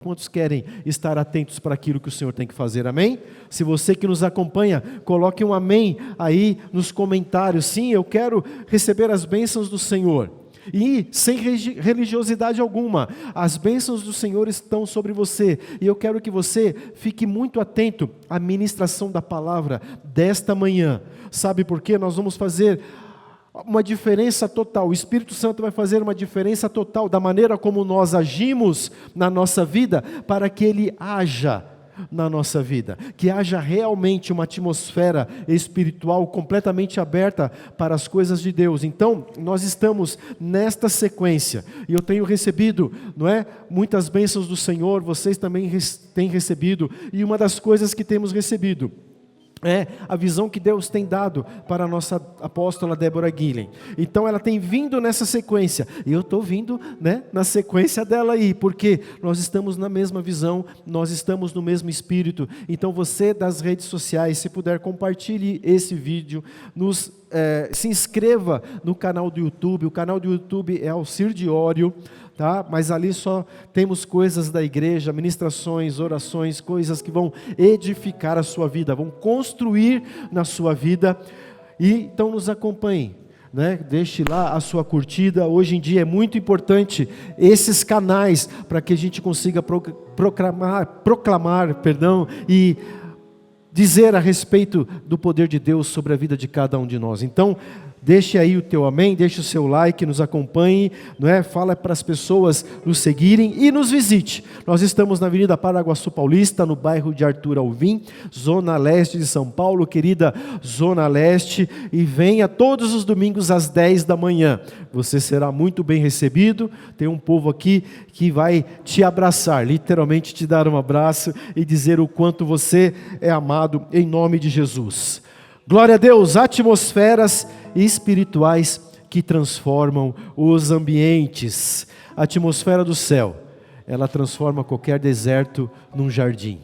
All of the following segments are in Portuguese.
Quantos querem estar atentos para aquilo que o Senhor tem que fazer, amém? Se você que nos acompanha, coloque um amém aí nos comentários. Sim, eu quero receber as bênçãos do Senhor. E sem religiosidade alguma, as bênçãos do Senhor estão sobre você. E eu quero que você fique muito atento à ministração da palavra desta manhã. Sabe por quê? Nós vamos fazer uma diferença total. O Espírito Santo vai fazer uma diferença total da maneira como nós agimos na nossa vida, para que Ele haja na nossa vida, que haja realmente uma atmosfera espiritual completamente aberta para as coisas de Deus. Então, nós estamos nesta sequência, e eu tenho recebido, muitas bênçãos do Senhor, vocês também têm recebido, e uma das coisas que temos recebido é a visão que Deus tem dado para a nossa apóstola Débora Guilhem. Então ela tem vindo nessa sequência, e eu estou vindo na sequência dela aí, porque nós estamos na mesma visão, nós estamos no mesmo espírito. Então você das redes sociais, se puder, compartilhe esse vídeo, se inscreva no canal do YouTube. O canal do YouTube é Alcir Diório, tá? Mas ali só temos coisas da igreja, ministrações, orações, coisas que vão edificar a sua vida, vão construir na sua vida. E então nos acompanhe, deixe lá a sua curtida. Hoje em dia é muito importante esses canais para que a gente consiga proclamar, e dizer a respeito do poder de Deus sobre a vida de cada um de nós. Então, deixe aí o teu amém, deixe o seu like, nos acompanhe, fala para as pessoas nos seguirem e nos visite. Nós estamos na Avenida Paraguaçu Paulista, no bairro de Arthur Alvim, Zona Leste de São Paulo, querida Zona Leste, e venha todos os domingos às 10 da manhã. Você será muito bem recebido. Tem um povo aqui que vai te abraçar, literalmente te dar um abraço e dizer o quanto você é amado em nome de Jesus. Glória a Deus. Atmosferas espirituais que transformam os ambientes. A atmosfera do céu, ela transforma qualquer deserto num jardim.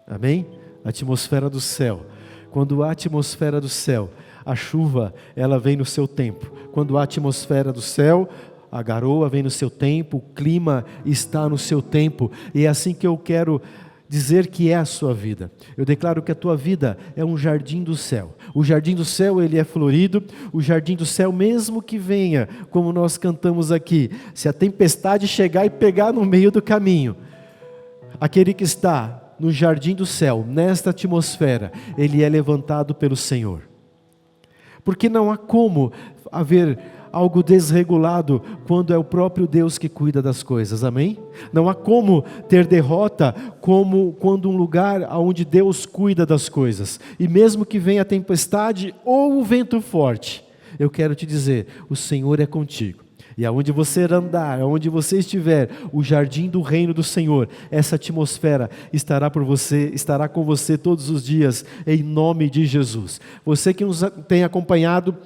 Amém? A atmosfera do céu. Quando a atmosfera do céu, a chuva, ela vem no seu tempo. Quando a atmosfera do céu, a garoa vem no seu tempo, o clima está no seu tempo. E é assim que eu quero dizer que é a sua vida. Eu declaro que a tua vida é um jardim do céu. O jardim do céu, ele é florido. O jardim do céu, mesmo que venha, como nós cantamos aqui, se a tempestade chegar e pegar no meio do caminho, aquele que está no jardim do céu, nesta atmosfera, ele é levantado pelo Senhor. Porque não há como haver algo desregulado quando é o próprio Deus que cuida das coisas, amém? Não há como ter derrota como quando um lugar onde Deus cuida das coisas. E mesmo que venha a tempestade ou o vento forte, eu quero te dizer, o Senhor é contigo. E aonde você andar, aonde você estiver, o jardim do reino do Senhor, essa atmosfera estará com você todos os dias, em nome de Jesus. Você que nos tem acompanhado,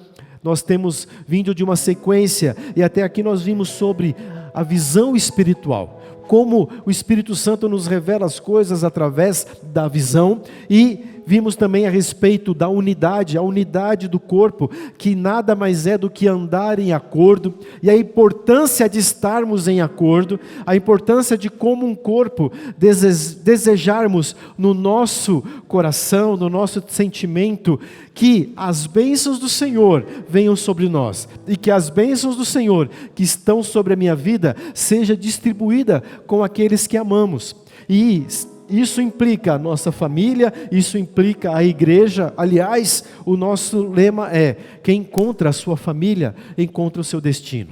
nós temos vindo de uma sequência, e até aqui nós vimos sobre a visão espiritual, como o Espírito Santo nos revela as coisas através da visão, e vimos também a respeito da unidade, a unidade do corpo, que nada mais é do que andar em acordo, e a importância de estarmos em acordo, a importância de como um corpo desejarmos no nosso coração, no nosso sentimento, que as bênçãos do Senhor venham sobre nós, e que as bênçãos do Senhor que estão sobre a minha vida, seja distribuída com aqueles que amamos. E isso implica a nossa família, isso implica a igreja. Aliás, o nosso lema é: quem encontra a sua família, encontra o seu destino.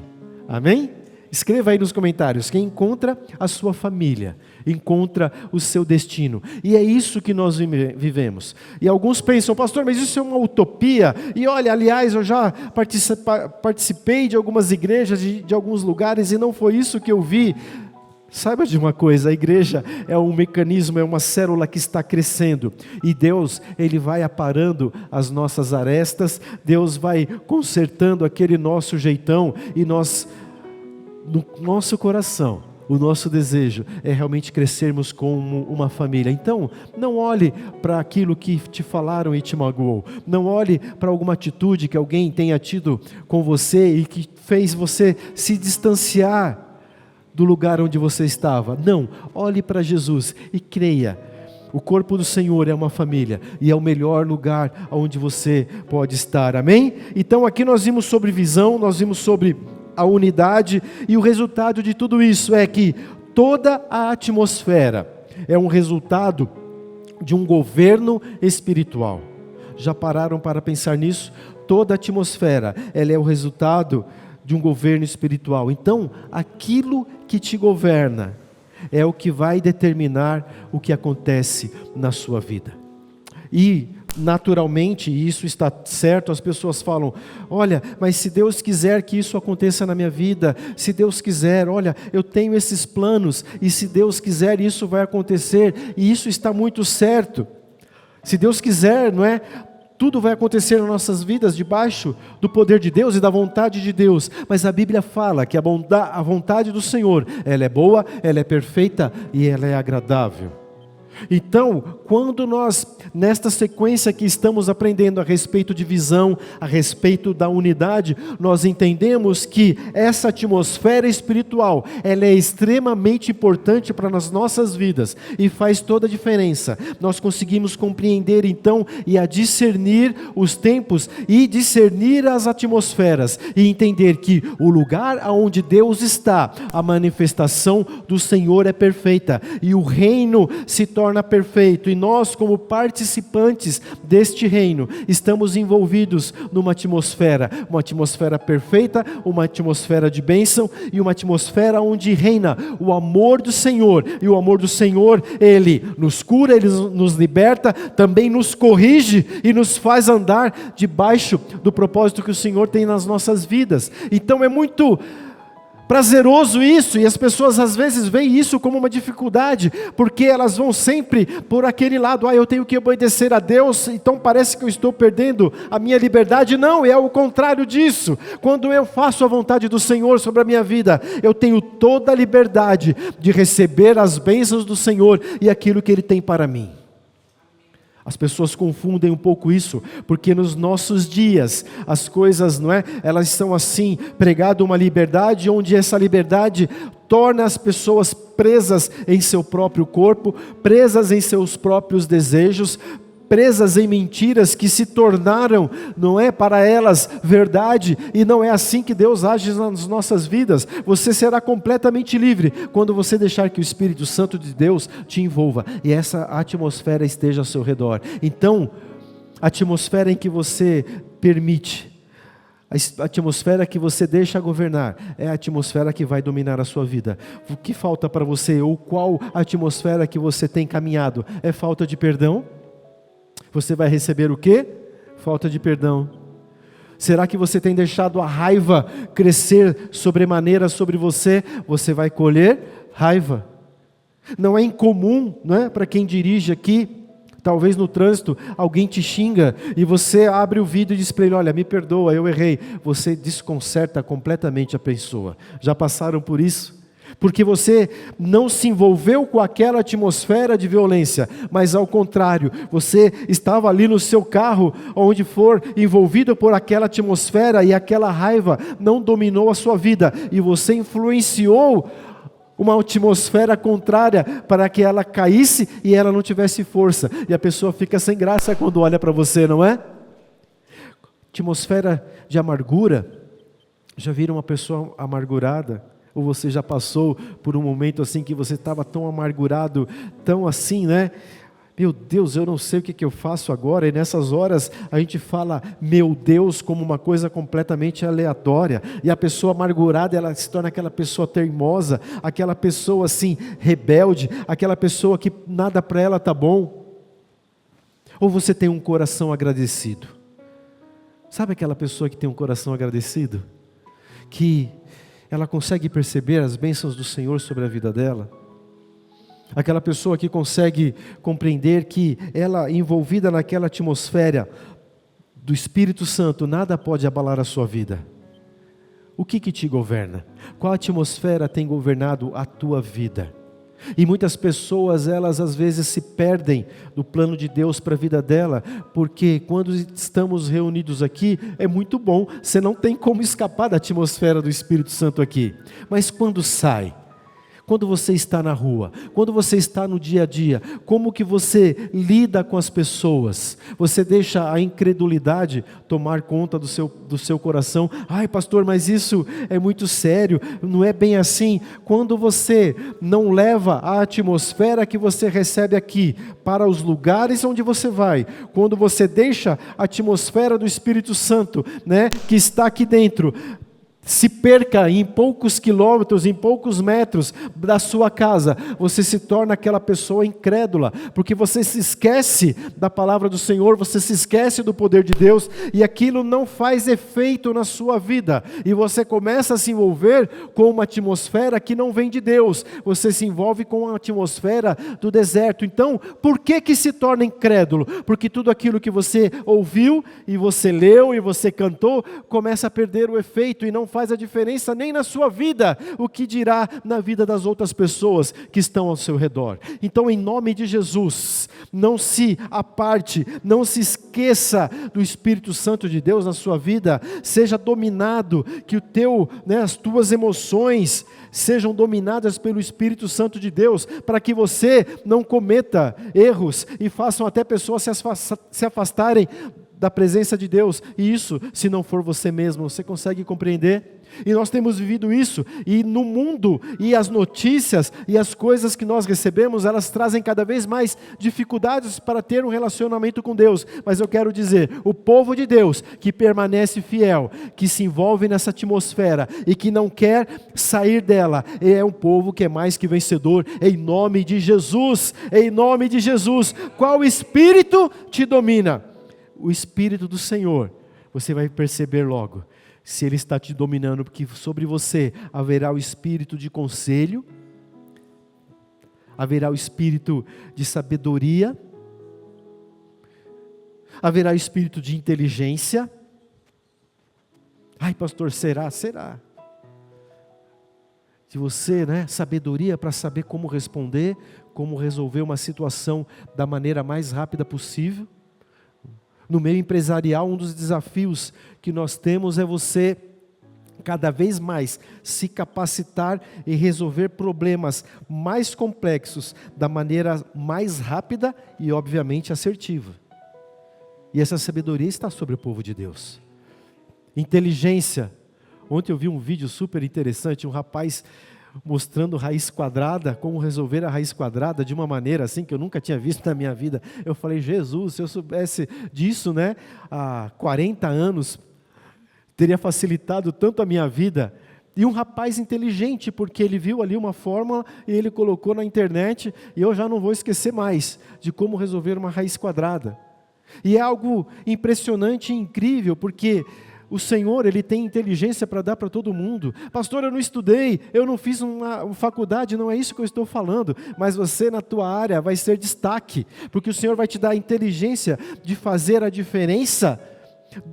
Amém? Escreva aí nos comentários: quem encontra a sua família, encontra o seu destino. E é isso que nós vivemos. E alguns pensam: pastor, mas isso é uma utopia. E olha, aliás, eu já participei de algumas igrejas, de alguns lugares, e não foi isso que eu vi. Saiba de uma coisa, a igreja é um mecanismo, é uma célula que está crescendo, e Deus, Ele vai aparando as nossas arestas, Deus vai consertando aquele nosso jeitão, e nós, no nosso coração, o nosso desejo é realmente crescermos como uma família. Então, não olhe para aquilo que te falaram e te magoou, não olhe para alguma atitude que alguém tenha tido com você e que fez você se distanciar do lugar onde você estava. Não, olhe para Jesus e creia. O corpo do Senhor é uma família e é o melhor lugar onde você pode estar, amém? Então aqui nós vimos sobre visão, nós vimos sobre a unidade, e o resultado de tudo isso é que toda a atmosfera é um resultado de um governo espiritual. Já pararam para pensar nisso? Toda a atmosfera, ela é o resultado de um governo espiritual. Então, aquilo que te governa é o que vai determinar o que acontece na sua vida. E, naturalmente, isso está certo, as pessoas falam, olha, mas se Deus quiser que isso aconteça na minha vida, se Deus quiser, olha, eu tenho esses planos, e se Deus quiser isso vai acontecer, e isso está muito certo. Se Deus quiser, não é? Tudo vai acontecer nas nossas vidas debaixo do poder de Deus e da vontade de Deus. Mas a Bíblia fala que a vontade do Senhor, ela é boa, ela é perfeita e ela é agradável. Então, quando nós, nesta sequência que estamos aprendendo a respeito de visão, a respeito da unidade, nós entendemos que essa atmosfera espiritual, ela é extremamente importante para as nossas vidas e faz toda a diferença. Nós conseguimos compreender então e a discernir os tempos e discernir as atmosferas e entender que o lugar aonde Deus está, a manifestação do Senhor é perfeita e o reino se torna perfeito, e nós, como participantes deste reino, estamos envolvidos numa atmosfera, uma atmosfera perfeita, uma atmosfera de bênção e uma atmosfera onde reina o amor do Senhor, e o amor do Senhor, Ele nos cura, Ele nos liberta, também nos corrige e nos faz andar debaixo do propósito que o Senhor tem nas nossas vidas. Então é muito prazeroso isso, e as pessoas às vezes veem isso como uma dificuldade, porque elas vão sempre por aquele lado, eu tenho que obedecer a Deus, então parece que eu estou perdendo a minha liberdade. Não, é o contrário disso. Quando eu faço a vontade do Senhor sobre a minha vida, eu tenho toda a liberdade de receber as bênçãos do Senhor e aquilo que Ele tem para mim. As pessoas confundem um pouco isso, porque nos nossos dias, as coisas, não é? Elas são assim, pregado uma liberdade, onde essa liberdade torna as pessoas presas em seu próprio corpo, presas em seus próprios desejos, presas em mentiras que se tornaram, não é, para elas verdade, e não é assim que Deus age nas nossas vidas. Você será completamente livre quando você deixar que o Espírito Santo de Deus te envolva, e essa atmosfera esteja ao seu redor. Então, a atmosfera em que você permite, a atmosfera que você deixa governar, é a atmosfera que vai dominar a sua vida. O que falta para você, ou qual atmosfera que você tem caminhado? É falta de perdão? Você vai receber o quê? Falta de perdão. Será que você tem deixado a raiva crescer sobremaneira sobre você? Você vai colher raiva. Não é incomum, não é? Para quem dirige aqui, talvez no trânsito, alguém te xinga e você abre o vidro e diz para ele, olha, me perdoa, eu errei. Você desconcerta completamente a pessoa. Já passaram por isso? Porque você não se envolveu com aquela atmosfera de violência, mas ao contrário, você estava ali no seu carro, onde for envolvido por aquela atmosfera, e aquela raiva não dominou a sua vida, e você influenciou uma atmosfera contrária para que ela caísse e ela não tivesse força, e a pessoa fica sem graça quando olha para você, não é? Atmosfera de amargura. Já viram uma pessoa amargurada? Ou você já passou por um momento assim que você estava tão amargurado, tão assim, né? Meu Deus, eu não sei o que eu faço agora. E nessas horas a gente fala, meu Deus, como uma coisa completamente aleatória. E a pessoa amargurada, ela se torna aquela pessoa teimosa, aquela pessoa assim, rebelde, aquela pessoa que nada para ela está bom. Ou você tem um coração agradecido? Sabe aquela pessoa que tem um coração agradecido? Que ela consegue perceber as bênçãos do Senhor sobre a vida dela? Aquela pessoa que consegue compreender que ela, envolvida naquela atmosfera do Espírito Santo, nada pode abalar a sua vida. O que te governa? Qual atmosfera tem governado a tua vida? E muitas pessoas, elas às vezes se perdem do plano de Deus para a vida dela, porque quando estamos reunidos aqui, é muito bom, você não tem como escapar da atmosfera do Espírito Santo aqui. Mas quando sai, quando você está na rua, quando você está no dia a dia, como que você lida com as pessoas? Você deixa a incredulidade tomar conta do seu coração? Ai, pastor, mas isso é muito sério, não é bem assim. Quando você não leva a atmosfera que você recebe aqui para os lugares onde você vai, quando você deixa a atmosfera do Espírito Santo, né, que está aqui dentro, se perca em poucos quilômetros, em poucos metros da sua casa, você se torna aquela pessoa incrédula, porque você se esquece da palavra do Senhor, você se esquece do poder de Deus, e aquilo não faz efeito na sua vida, e você começa a se envolver com uma atmosfera que não vem de Deus, você se envolve com a atmosfera do deserto. Então, por que se torna incrédulo? Porque tudo aquilo que você ouviu, e você leu, e você cantou, começa a perder o efeito, e não faz a diferença nem na sua vida, o que dirá na vida das outras pessoas que estão ao seu redor. Então, em nome de Jesus, não se aparte, não se esqueça do Espírito Santo de Deus na sua vida, seja dominado, que as tuas emoções sejam dominadas pelo Espírito Santo de Deus, para que você não cometa erros e façam até pessoas se afastarem da presença de Deus, e isso, se não for você mesmo, você consegue compreender? E nós temos vivido isso, e no mundo, e as notícias, e as coisas que nós recebemos, elas trazem cada vez mais dificuldades para ter um relacionamento com Deus, mas eu quero dizer, o povo de Deus, que permanece fiel, que se envolve nessa atmosfera, e que não quer sair dela, é um povo que é mais que vencedor, em nome de Jesus, em nome de Jesus. Qual espírito te domina? O Espírito do Senhor. Você vai perceber logo se Ele está te dominando, porque sobre você haverá o espírito de conselho, haverá o espírito de sabedoria, haverá o espírito de inteligência. Ai, pastor, será? Será. Se você, sabedoria para saber como responder, como resolver uma situação da maneira mais rápida possível. No meio empresarial, um dos desafios que nós temos é você cada vez mais se capacitar e resolver problemas mais complexos da maneira mais rápida e obviamente assertiva. E essa sabedoria está sobre o povo de Deus. Inteligência. Ontem eu vi um vídeo super interessante, um rapaz mostrando raiz quadrada, como resolver a raiz quadrada de uma maneira assim que eu nunca tinha visto na minha vida. Eu falei, Jesus, se eu soubesse disso, há 40 anos, teria facilitado tanto a minha vida. E um rapaz inteligente, porque ele viu ali uma fórmula e ele colocou na internet, e eu já não vou esquecer mais de como resolver uma raiz quadrada. E é algo impressionante e incrível, porque o Senhor, Ele tem inteligência para dar para todo mundo. Pastor, eu não estudei, eu não fiz uma faculdade, não é isso que eu estou falando. Mas você na tua área vai ser destaque, porque o Senhor vai te dar a inteligência de fazer a diferença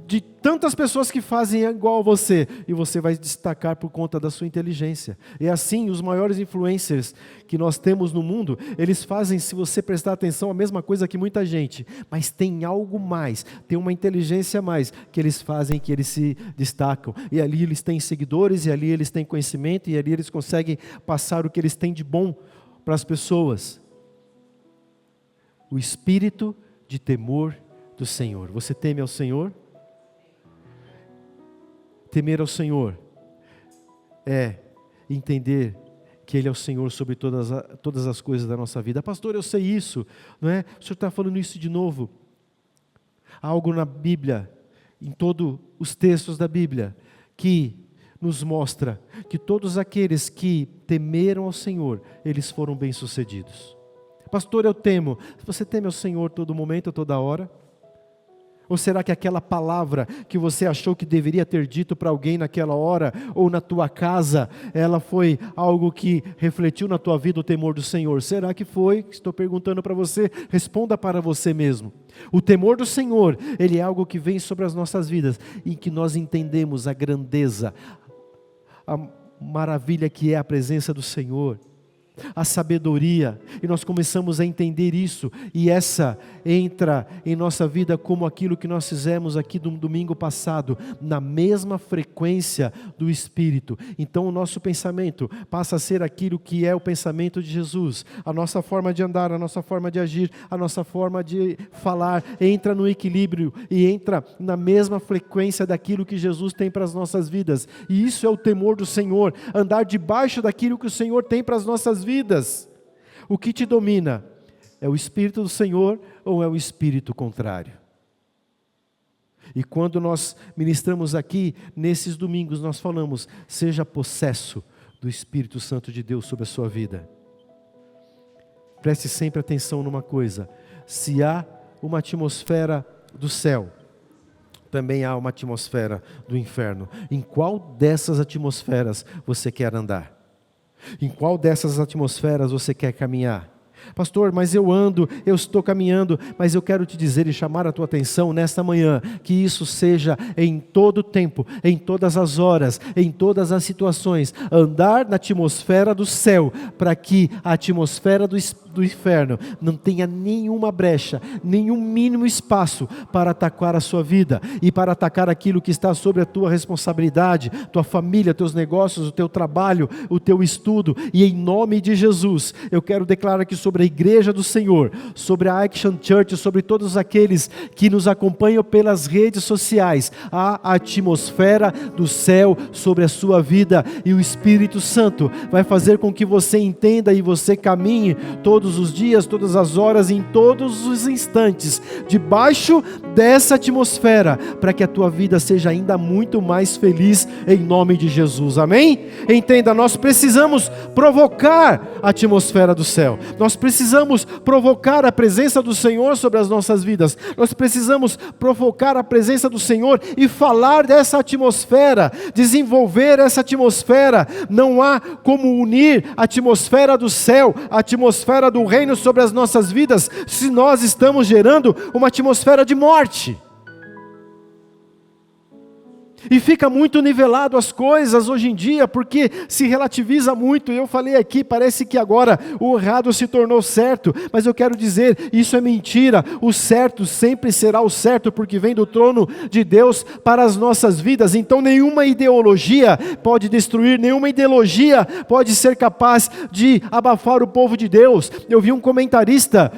de tantas pessoas que fazem igual a você, e você vai destacar por conta da sua inteligência. E assim, os maiores influencers que nós temos no mundo, eles fazem, se você prestar atenção, a mesma coisa que muita gente, mas tem algo mais, tem uma inteligência a mais, que eles fazem, que eles se destacam, e ali eles têm seguidores, e ali eles têm conhecimento, e ali eles conseguem passar o que eles têm de bom para as pessoas. O espírito de temor do Senhor. Você teme ao Senhor? Temer ao Senhor é entender que Ele é o Senhor sobre todas as coisas da nossa vida. Pastor, eu sei isso, não é? O Senhor está falando isso de novo. Há algo na Bíblia, em todos os textos da Bíblia, que nos mostra que todos aqueles que temeram ao Senhor, eles foram bem-sucedidos. Pastor, eu temo. Você teme ao Senhor todo momento, toda hora? Ou será que aquela palavra que você achou que deveria ter dito para alguém naquela hora, ou na tua casa, ela foi algo que refletiu na tua vida o temor do Senhor? Será que foi? Estou perguntando para você, responda para você mesmo. O temor do Senhor, ele é algo que vem sobre as nossas vidas, em que nós entendemos a grandeza, a maravilha que é a presença do Senhor. a sabedoria, e nós começamos a entender isso, e essa entra em nossa vida como aquilo que nós fizemos aqui no domingo passado, na mesma frequência do Espírito. Então o nosso pensamento passa a ser aquilo que é o pensamento de Jesus, a nossa forma de andar, a nossa forma de agir, a nossa forma de falar, entra no equilíbrio e entra na mesma frequência daquilo que Jesus tem para as nossas vidas, e isso é o temor do Senhor, andar debaixo daquilo que o Senhor tem para as nossas vidas. O que te domina? É o Espírito do Senhor ou é o espírito contrário? E quando nós ministramos aqui, nesses domingos, nós falamos, seja possesso do Espírito Santo de Deus sobre a sua vida. Preste sempre atenção numa coisa, se há uma atmosfera do céu, também há uma atmosfera do inferno. Em qual dessas atmosferas você quer andar? Em qual dessas atmosferas você quer caminhar? Pastor, mas eu estou caminhando, mas eu quero te dizer e chamar a tua atenção nesta manhã, que isso seja em todo o tempo, em todas as horas, em todas as situações, andar na atmosfera do céu, para que a atmosfera do inferno não tenha nenhuma brecha, nenhum mínimo espaço para atacar a sua vida, e para atacar aquilo que está sobre a tua responsabilidade, tua família, teus negócios, o teu trabalho, o teu estudo, e em nome de Jesus, eu quero declarar aqui sobre a igreja do Senhor, sobre a Action Church, sobre todos aqueles que nos acompanham pelas redes sociais, a atmosfera do céu sobre a sua vida, e o Espírito Santo vai fazer com que você entenda e você caminhe todos os dias, todas as horas, em todos os instantes, debaixo dessa atmosfera, para que a tua vida seja ainda muito mais feliz, em nome de Jesus, amém? Entenda, nós precisamos provocar a atmosfera do céu, nós precisamos provocar a presença do Senhor sobre as nossas vidas, nós precisamos provocar a presença do Senhor e falar dessa atmosfera, desenvolver essa atmosfera. Não há como unir a atmosfera do céu, a atmosfera do reino sobre as nossas vidas, se nós estamos gerando uma atmosfera de morte. E fica muito nivelado as coisas hoje em dia, porque se relativiza muito. Eu falei aqui, parece que agora o errado se tornou certo, mas eu quero dizer, isso é mentira. O certo sempre será o certo, porque vem do trono de Deus para as nossas vidas. Então nenhuma ideologia pode destruir, nenhuma ideologia pode ser capaz de abafar o povo de Deus. Eu vi um comentarista,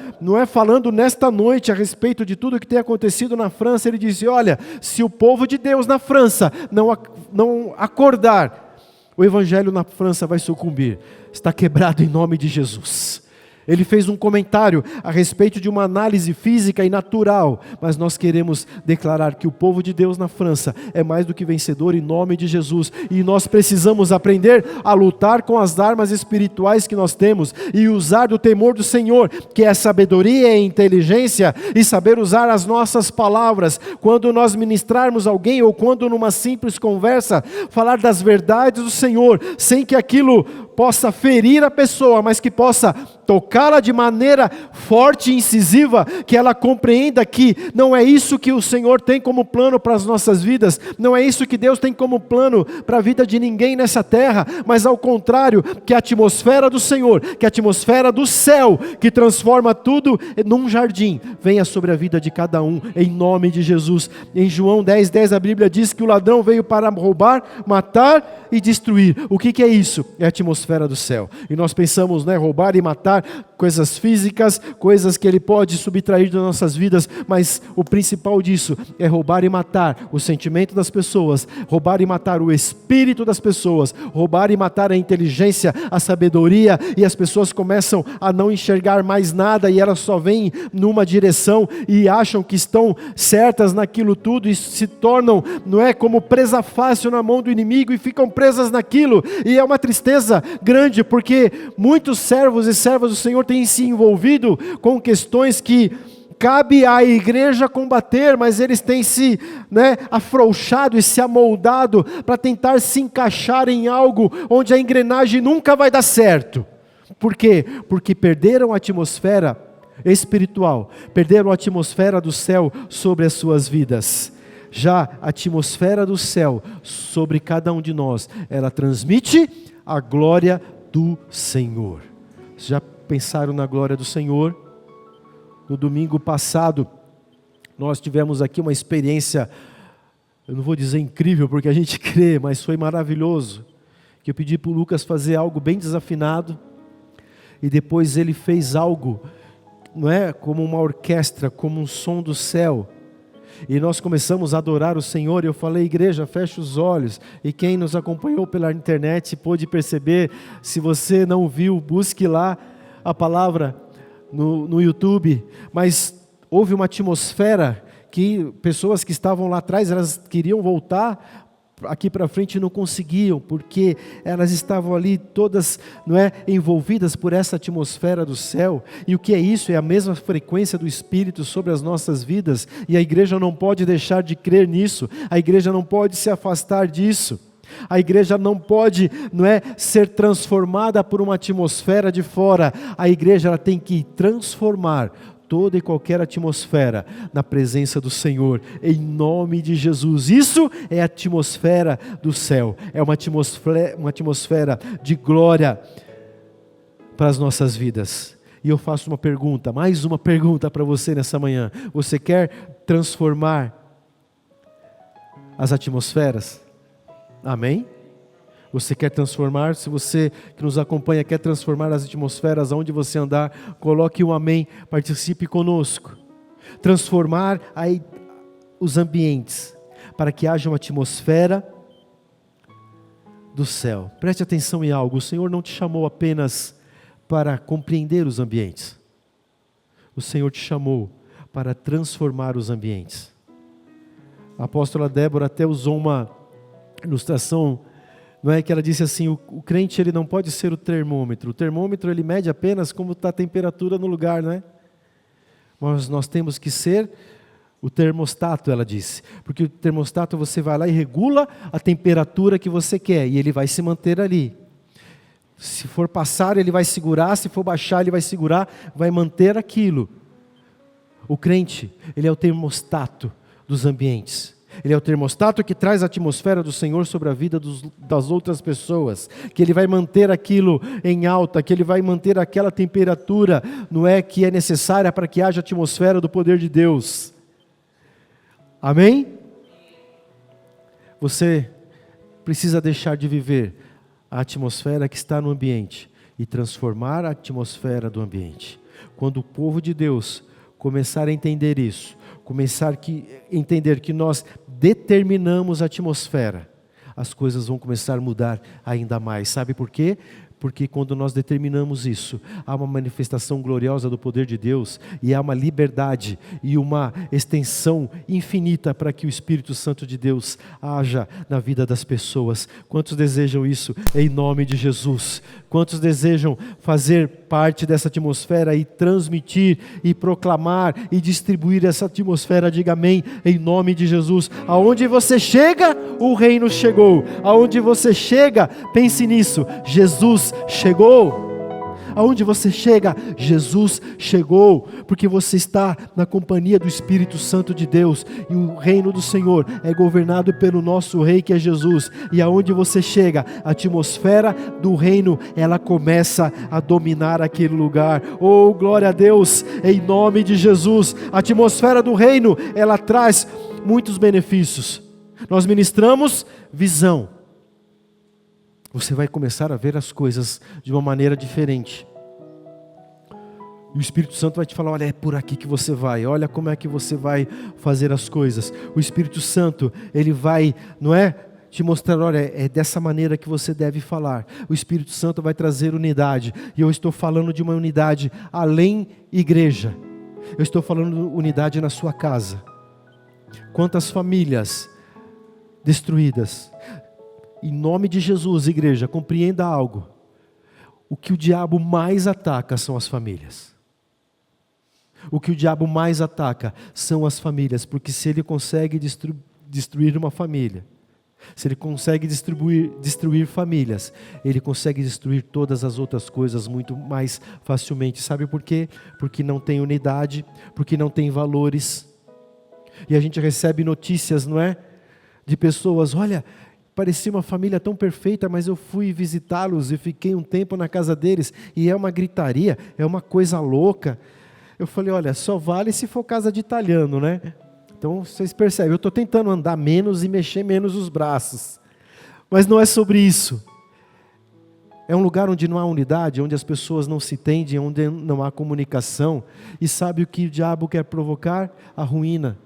falando nesta noite a respeito de tudo que tem acontecido na França. Ele disse, olha, se o povo de Deus na França não acordar, o evangelho na França vai sucumbir. Está quebrado em nome de Jesus. Ele fez um comentário a respeito de uma análise física e natural, mas nós queremos declarar que o povo de Deus na França é mais do que vencedor em nome de Jesus, e nós precisamos aprender a lutar com as armas espirituais que nós temos, e usar do temor do Senhor, que é sabedoria e inteligência, e saber usar as nossas palavras, quando nós ministrarmos alguém, ou quando numa simples conversa, falar das verdades do Senhor, sem que aquilo possa ferir a pessoa, mas que possa tocá-la de maneira forte e incisiva, que ela compreenda que não é isso que o Senhor tem como plano para as nossas vidas, não é isso que Deus tem como plano para a vida de ninguém nessa terra, mas ao contrário, que a atmosfera do Senhor, que a atmosfera do céu, que transforma tudo num jardim, venha sobre a vida de cada um, em nome de Jesus. Em João 10:10 a Bíblia diz que o ladrão veio para roubar, matar e destruir. O que é isso? É a atmosfera do céu. E nós pensamos, roubar e matar, coisas físicas, coisas que ele pode subtrair das nossas vidas, mas o principal disso é roubar e matar o sentimento das pessoas, roubar e matar o espírito das pessoas, roubar e matar a inteligência, a sabedoria, e as pessoas começam a não enxergar mais nada, e elas só vêm numa direção e acham que estão certas naquilo tudo, e se tornam, como presa fácil na mão do inimigo, e ficam presas naquilo, e é uma tristeza grande, porque muitos servos e servas do Senhor têm se envolvido com questões que cabe à igreja combater, mas eles têm se afrouxado e se amoldado para tentar se encaixar em algo onde a engrenagem nunca vai dar certo. Por quê? Porque perderam a atmosfera espiritual, perderam a atmosfera do céu sobre as suas vidas. Já a atmosfera do céu sobre cada um de nós, ela transmite a glória do Senhor. já pensaram na glória do Senhor? No domingo passado, nós tivemos aqui uma experiência, eu não vou dizer incrível, porque a gente crê, mas foi maravilhoso. Que eu pedi para o Lucas fazer algo bem desafinado, e depois ele fez algo, não é? Como uma orquestra, como um som do céu. E nós começamos a adorar o Senhor, e eu falei, igreja, fecha os olhos, e quem nos acompanhou pela internet pôde perceber, se você não viu, busque lá a palavra no YouTube, mas houve uma atmosfera que pessoas que estavam lá atrás, elas queriam voltar aqui para frente e não conseguiam, porque elas estavam ali todas, não é, envolvidas por essa atmosfera do céu. E o que é isso? É a mesma frequência do Espírito sobre as nossas vidas, e a igreja não pode deixar de crer nisso, a igreja não pode se afastar disso. A igreja não pode, não é, ser transformada por uma atmosfera de fora. A igreja ela tem que transformar toda e qualquer atmosfera na presença do Senhor, em nome de Jesus. Isso é a atmosfera do céu, é uma atmosfera de glória para as nossas vidas. E eu faço uma pergunta, mais uma pergunta para você nessa manhã: você quer transformar as atmosferas? Amém? Você quer transformar? Se você que nos acompanha quer transformar as atmosferas aonde você andar, coloque um amém, participe conosco. Transformar os ambientes, para que haja uma atmosfera do céu. Preste atenção em algo, o Senhor não te chamou apenas para compreender os ambientes. O Senhor te chamou para transformar os ambientes. A apóstola Débora até usou uma ilustração, não é, que ela disse assim, o crente ele não pode ser o termômetro ele mede apenas como está a temperatura no lugar, não é? Mas nós temos que ser o termostato, ela disse, porque o termostato você vai lá e regula a temperatura que você quer, e ele vai se manter ali. Se for passar, ele vai segurar, se for baixar, ele vai segurar, vai manter aquilo. O crente, ele é o termostato dos ambientes. Ele é o termostato que traz a atmosfera do Senhor sobre a vida das outras pessoas, que Ele vai manter aquilo em alta, que Ele vai manter aquela temperatura, não é, que é necessária para que haja atmosfera do poder de Deus. Amém? Você precisa deixar de viver a atmosfera que está no ambiente e transformar a atmosfera do ambiente. Quando o povo de Deus começar a entender isso, começar a entender que nós determinamos a atmosfera, as coisas vão começar a mudar ainda mais. Sabe por quê? Porque quando nós determinamos isso, há uma manifestação gloriosa do poder de Deus, e há uma liberdade e uma extensão infinita para que o Espírito Santo de Deus haja na vida das pessoas. Quantos desejam isso em nome de Jesus? Quantos desejam fazer parte dessa atmosfera e transmitir e proclamar e distribuir essa atmosfera? Diga amém em nome de Jesus. Aonde você chega, o reino chegou. Aonde você chega, pense nisso, Jesus chegou. Aonde você chega, Jesus chegou, porque você está na companhia do Espírito Santo de Deus, e o reino do Senhor é governado pelo nosso Rei, que é Jesus. E aonde você chega, a atmosfera do reino, ela começa a dominar aquele lugar. Oh, glória a Deus, em nome de Jesus. A atmosfera do reino, ela traz muitos benefícios. Nós ministramos visão. Você vai começar a ver as coisas de uma maneira diferente. E o Espírito Santo vai te falar, olha, é por aqui que você vai, olha como é que você vai fazer as coisas. O Espírito Santo, ele vai, não é, te mostrar, olha, é dessa maneira que você deve falar. O Espírito Santo vai trazer unidade. E eu estou falando de uma unidade além igreja. Eu estou falando de unidade na sua casa. Quantas famílias destruídas. Em nome de Jesus, igreja, compreenda algo. O que o diabo mais ataca são as famílias. O que o diabo mais ataca são as famílias, porque se ele consegue destruir uma família, se ele consegue destruir famílias, ele consegue destruir todas as outras coisas muito mais facilmente. Sabe por quê? Porque não tem unidade, porque não tem valores. E a gente recebe notícias, não é? De pessoas, olha, parecia uma família tão perfeita, mas eu fui visitá-los e fiquei um tempo na casa deles, e é uma gritaria, é uma coisa louca. Eu falei, olha, só vale se for casa de italiano, né? Então vocês percebem, eu estou tentando andar menos e mexer menos os braços. Mas não é sobre isso. É um lugar onde não há unidade, onde as pessoas não se entendem, onde não há comunicação. E sabe o que o diabo quer provocar? A ruína.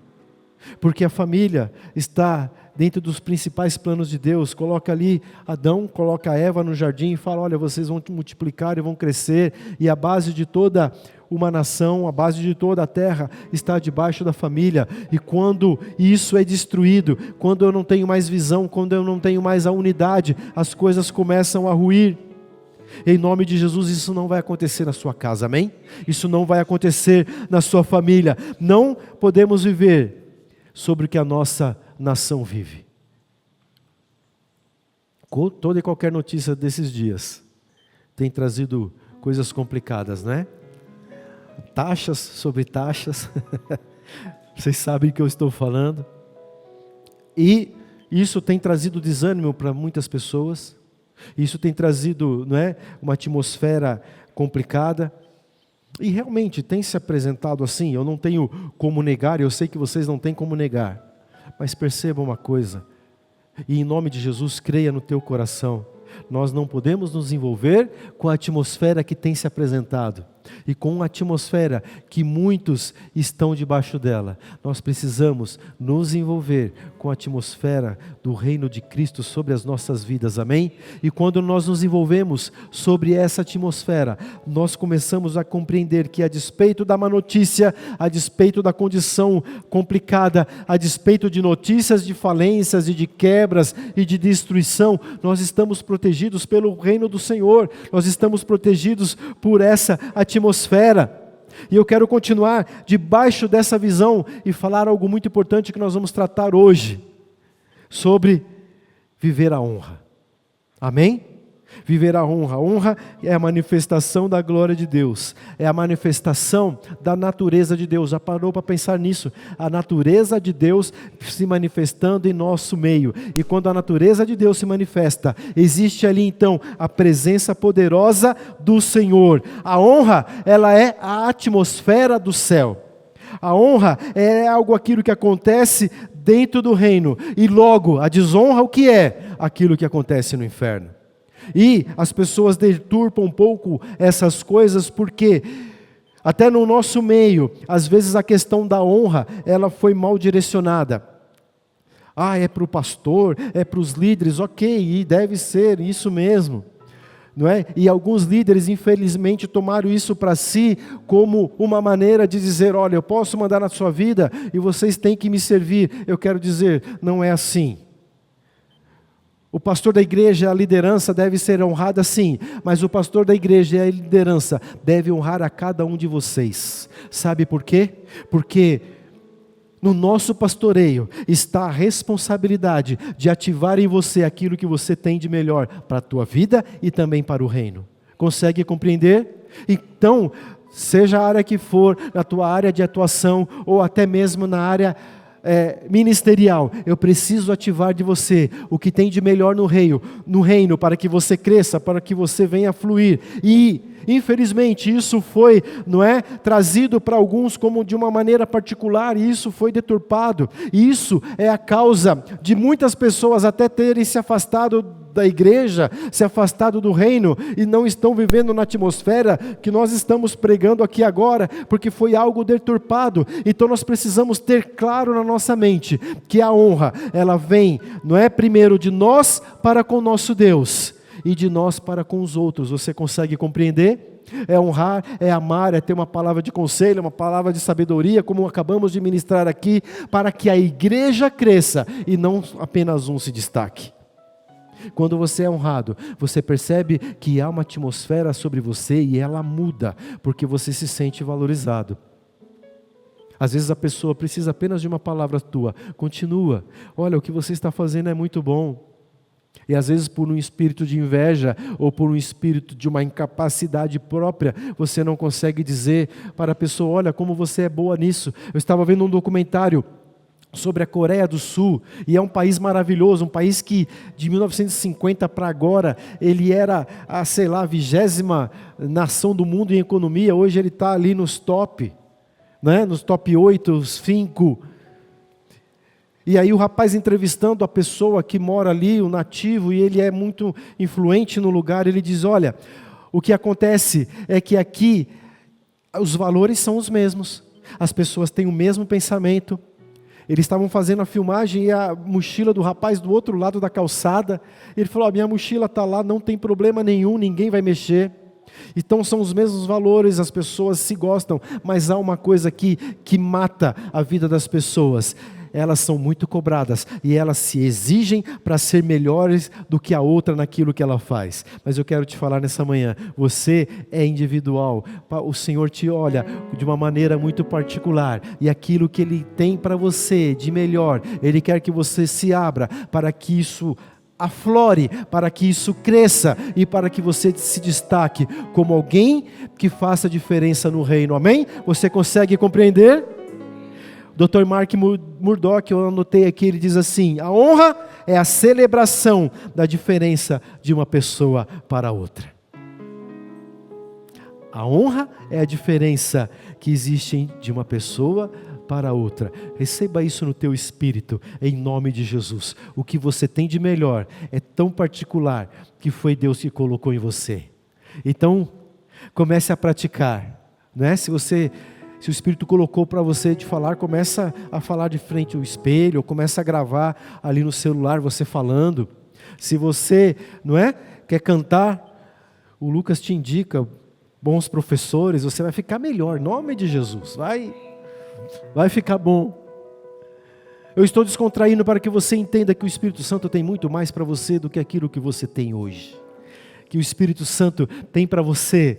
Porque a família está dentro dos principais planos de Deus. Coloca ali Adão, coloca Eva no jardim e fala, olha, vocês vão multiplicar e vão crescer. E a base de toda uma nação, a base de toda a terra está debaixo da família. E quando isso é destruído, quando eu não tenho mais visão, quando eu não tenho mais a unidade, as coisas começam a ruir. Em nome de Jesus, isso não vai acontecer na sua casa, amém? Isso não vai acontecer na sua família. Não podemos viver sobre o que a nossa nação vive. Toda e qualquer notícia desses dias tem trazido coisas complicadas, né? Taxas sobre taxas. Vocês sabem o que eu estou falando. E isso tem trazido desânimo para muitas pessoas. Isso tem trazido, não é, uma atmosfera complicada. E realmente tem se apresentado assim. Eu não tenho como negar, eu sei que vocês não têm como negar. Mas perceba uma coisa. E em nome de Jesus, creia no teu coração. Nós não podemos nos envolver com a atmosfera que tem se apresentado. E com a atmosfera que muitos estão debaixo dela. Nós precisamos nos envolver com a atmosfera do reino de Cristo sobre as nossas vidas, amém? E quando nós nos envolvemos sobre essa atmosfera, nós começamos a compreender que a despeito da má notícia, a despeito da condição complicada, a despeito de notícias de falências e de quebras e de destruição, nós estamos protegidos pelo reino do Senhor, nós estamos protegidos por essa atmosfera. E eu quero continuar debaixo dessa visão e falar algo muito importante que nós vamos tratar hoje, sobre viver a honra. Amém? Viver a honra. A honra é a manifestação da glória de Deus, é a manifestação da natureza de Deus. Já parou para pensar nisso? A natureza de Deus se manifestando em nosso meio. E quando a natureza de Deus se manifesta, existe ali então a presença poderosa do Senhor. A honra, ela é a atmosfera do céu. A honra é aquilo que acontece dentro do reino. E logo, a desonra o que é? Aquilo que acontece no inferno. E as pessoas deturpam um pouco essas coisas porque até no nosso meio, às vezes a questão da honra, ela foi mal direcionada. É para o pastor, é para os líderes, ok, e deve ser isso mesmo. Não é? E alguns líderes infelizmente tomaram isso para si como uma maneira de dizer, olha, eu posso mandar na sua vida e vocês têm que me servir. Eu quero dizer, não é assim. O pastor da igreja, a liderança deve ser honrada sim, mas o pastor da igreja e a liderança deve honrar a cada um de vocês. Sabe por quê? Porque no nosso pastoreio está a responsabilidade de ativar em você aquilo que você tem de melhor para a tua vida e também para o reino. Consegue compreender? Então, seja a área que for, na tua área de atuação ou até mesmo na área ministerial, eu preciso ativar de você o que tem de melhor no reino, para que você cresça, para que você venha fluir. E infelizmente isso foi, trazido para alguns como de uma maneira particular, e isso foi deturpado. E isso é a causa de muitas pessoas até terem se afastado da igreja, se afastado do reino, e não estão vivendo na atmosfera que nós estamos pregando aqui agora, porque foi algo deturpado. Então nós precisamos ter claro na nossa mente, que a honra, ela vem, primeiro de nós para com o nosso Deus, e de nós para com os outros. Você consegue compreender? É honrar, é amar, é ter uma palavra de conselho, uma palavra de sabedoria, como acabamos de ministrar aqui, para que a igreja cresça, e não apenas um se destaque. Quando você é honrado, você percebe que há uma atmosfera sobre você e ela muda, porque você se sente valorizado. Às vezes a pessoa precisa apenas de uma palavra tua. Continua. Olha, o que você está fazendo é muito bom. E às vezes por um espírito de inveja ou por um espírito de uma incapacidade própria, você não consegue dizer para a pessoa, olha como você é boa nisso. Eu estava vendo um documentário sobre a Coreia do Sul, e é um país maravilhoso, um país que de 1950 para agora, ele era a 20ª nação do mundo em economia, hoje ele está ali nos top, né? Nos top 8, os 5. E aí o rapaz entrevistando a pessoa que mora ali, o nativo, e ele é muito influente no lugar, ele diz, olha, o que acontece é que aqui os valores são os mesmos, as pessoas têm o mesmo pensamento. Eles estavam fazendo a filmagem e a mochila do rapaz do outro lado da calçada, ele falou, minha mochila está lá, não tem problema nenhum, ninguém vai mexer. Então são os mesmos valores, as pessoas se gostam, mas há uma coisa aqui que mata a vida das pessoas. Elas são muito cobradas e elas se exigem para ser melhores do que a outra naquilo que ela faz. Mas eu quero te falar nessa manhã, você é individual, o Senhor te olha de uma maneira muito particular e aquilo que Ele tem para você de melhor, Ele quer que você se abra para que isso aflore, para que isso cresça e para que você se destaque como alguém que faça diferença no reino, amém? Você consegue compreender? Dr. Mark Murdock, eu anotei aqui, ele diz assim, a honra é a celebração da diferença de uma pessoa para outra. A honra é a diferença que existe de uma pessoa para outra. Receba isso no teu espírito, em nome de Jesus. O que você tem de melhor é tão particular que foi Deus que colocou em você. Então, comece a praticar, né? Se o Espírito colocou para você de falar, começa a falar de frente ao espelho, ou começa a gravar ali no celular você falando. Se você, quer cantar, o Lucas te indica bons professores, você vai ficar melhor, em nome de Jesus, vai ficar bom. Eu estou descontraindo para que você entenda que o Espírito Santo tem muito mais para você do que aquilo que você tem hoje. Que o Espírito Santo tem para você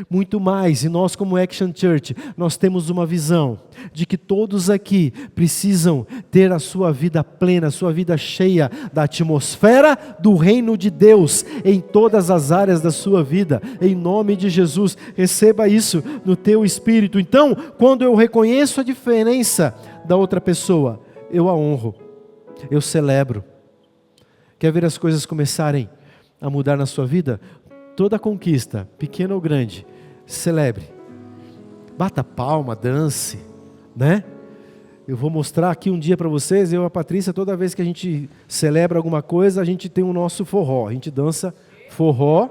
muito mais, e nós como Action Church, nós temos uma visão de que todos aqui precisam ter a sua vida plena, a sua vida cheia da atmosfera do reino de Deus em todas as áreas da sua vida, em nome de Jesus. Receba isso no teu espírito. Então, quando eu reconheço a diferença da outra pessoa, eu a honro, eu celebro. Quer ver as coisas começarem a mudar na sua vida? Toda conquista, pequena ou grande, celebre. Bata palma, dance, né? Eu vou mostrar aqui um dia para vocês, eu e a Patrícia, toda vez que a gente celebra alguma coisa, a gente tem o nosso forró. A gente dança forró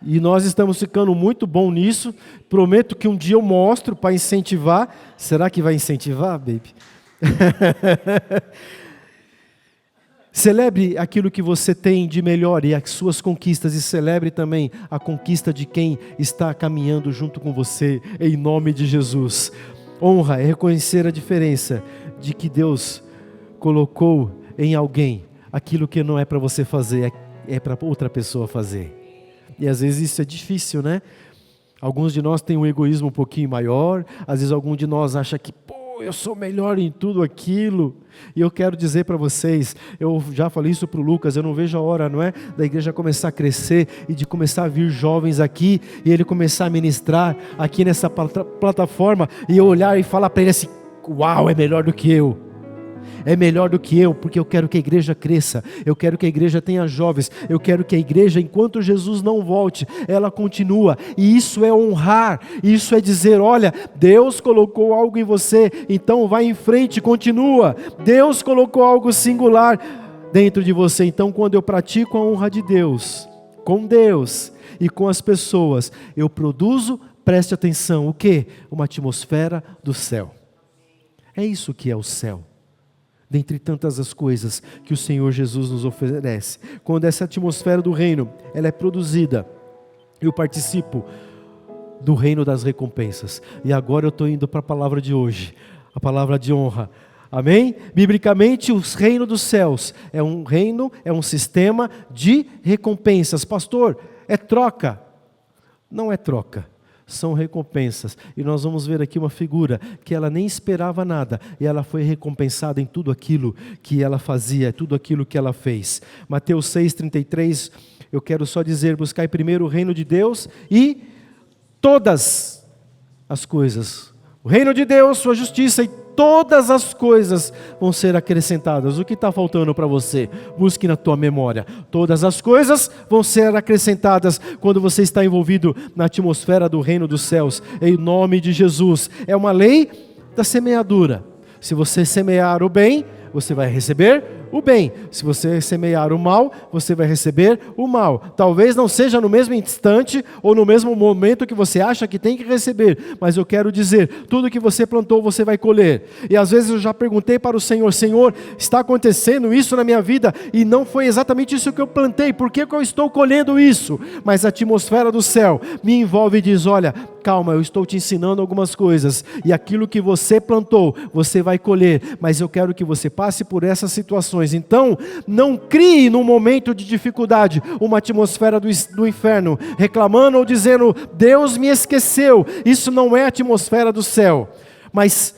e nós estamos ficando muito bom nisso. Prometo que um dia eu mostro para incentivar. Será que vai incentivar, baby? Celebre aquilo que você tem de melhor e as suas conquistas, e celebre também a conquista de quem está caminhando junto com você, em nome de Jesus. Honra é reconhecer a diferença de que Deus colocou em alguém aquilo que não é para você fazer, é para outra pessoa fazer. E às vezes isso é difícil, né? Alguns de nós têm um egoísmo um pouquinho maior, às vezes algum de nós acha que eu sou melhor em tudo aquilo. E eu quero dizer para vocês, eu já falei isso para o Lucas, eu não vejo a hora, da igreja começar a crescer e de começar a vir jovens aqui e ele começar a ministrar aqui nessa plataforma e eu olhar e falar para ele assim, uau, é melhor do que eu. É melhor do que eu, porque eu quero que a igreja cresça, eu quero que a igreja tenha jovens, eu quero que a igreja, enquanto Jesus não volte, ela continua, e isso é honrar, isso é dizer, olha, Deus colocou algo em você, então vai em frente, continua, Deus colocou algo singular dentro de você, então quando eu pratico a honra de Deus, com Deus e com as pessoas, eu produzo, preste atenção, o quê? Uma atmosfera do céu, é isso que é o céu. Dentre tantas as coisas que o Senhor Jesus nos oferece. Quando essa atmosfera do reino, ela é produzida, eu participo do reino das recompensas. E agora eu estou indo para a palavra de hoje, a palavra de honra. Amém? Biblicamente, o reino dos céus é um reino, é um sistema de recompensas. Pastor, é troca? Não é troca. São recompensas, e nós vamos ver aqui uma figura que ela nem esperava nada, e ela foi recompensada em tudo aquilo que ela fazia, tudo aquilo que ela fez. Mateus 6,33, eu quero só dizer, buscai primeiro o reino de Deus e todas as coisas, o reino de Deus, sua justiça e todas as coisas vão ser acrescentadas. O que está faltando para você? Busque na tua memória. Todas as coisas vão ser acrescentadas quando você está envolvido na atmosfera do reino dos céus, em nome de Jesus. É uma lei da semeadura. Se você semear o bem, você vai receber o bem. Se você semear o mal, você vai receber o mal. Talvez não seja no mesmo instante ou no mesmo momento que você acha que tem que receber, mas eu quero dizer, tudo que você plantou, você vai colher. E às vezes eu já perguntei para o Senhor: Senhor, está acontecendo isso na minha vida e não foi exatamente isso que eu plantei, por que eu estou colhendo isso? Mas a atmosfera do céu me envolve e diz: olha, calma, eu estou te ensinando algumas coisas, e aquilo que você plantou, você vai colher, mas eu quero que você passe por essas situações. Então, não crie num momento de dificuldade uma atmosfera do inferno, reclamando ou dizendo: Deus me esqueceu. Isso não é a atmosfera do céu. Mas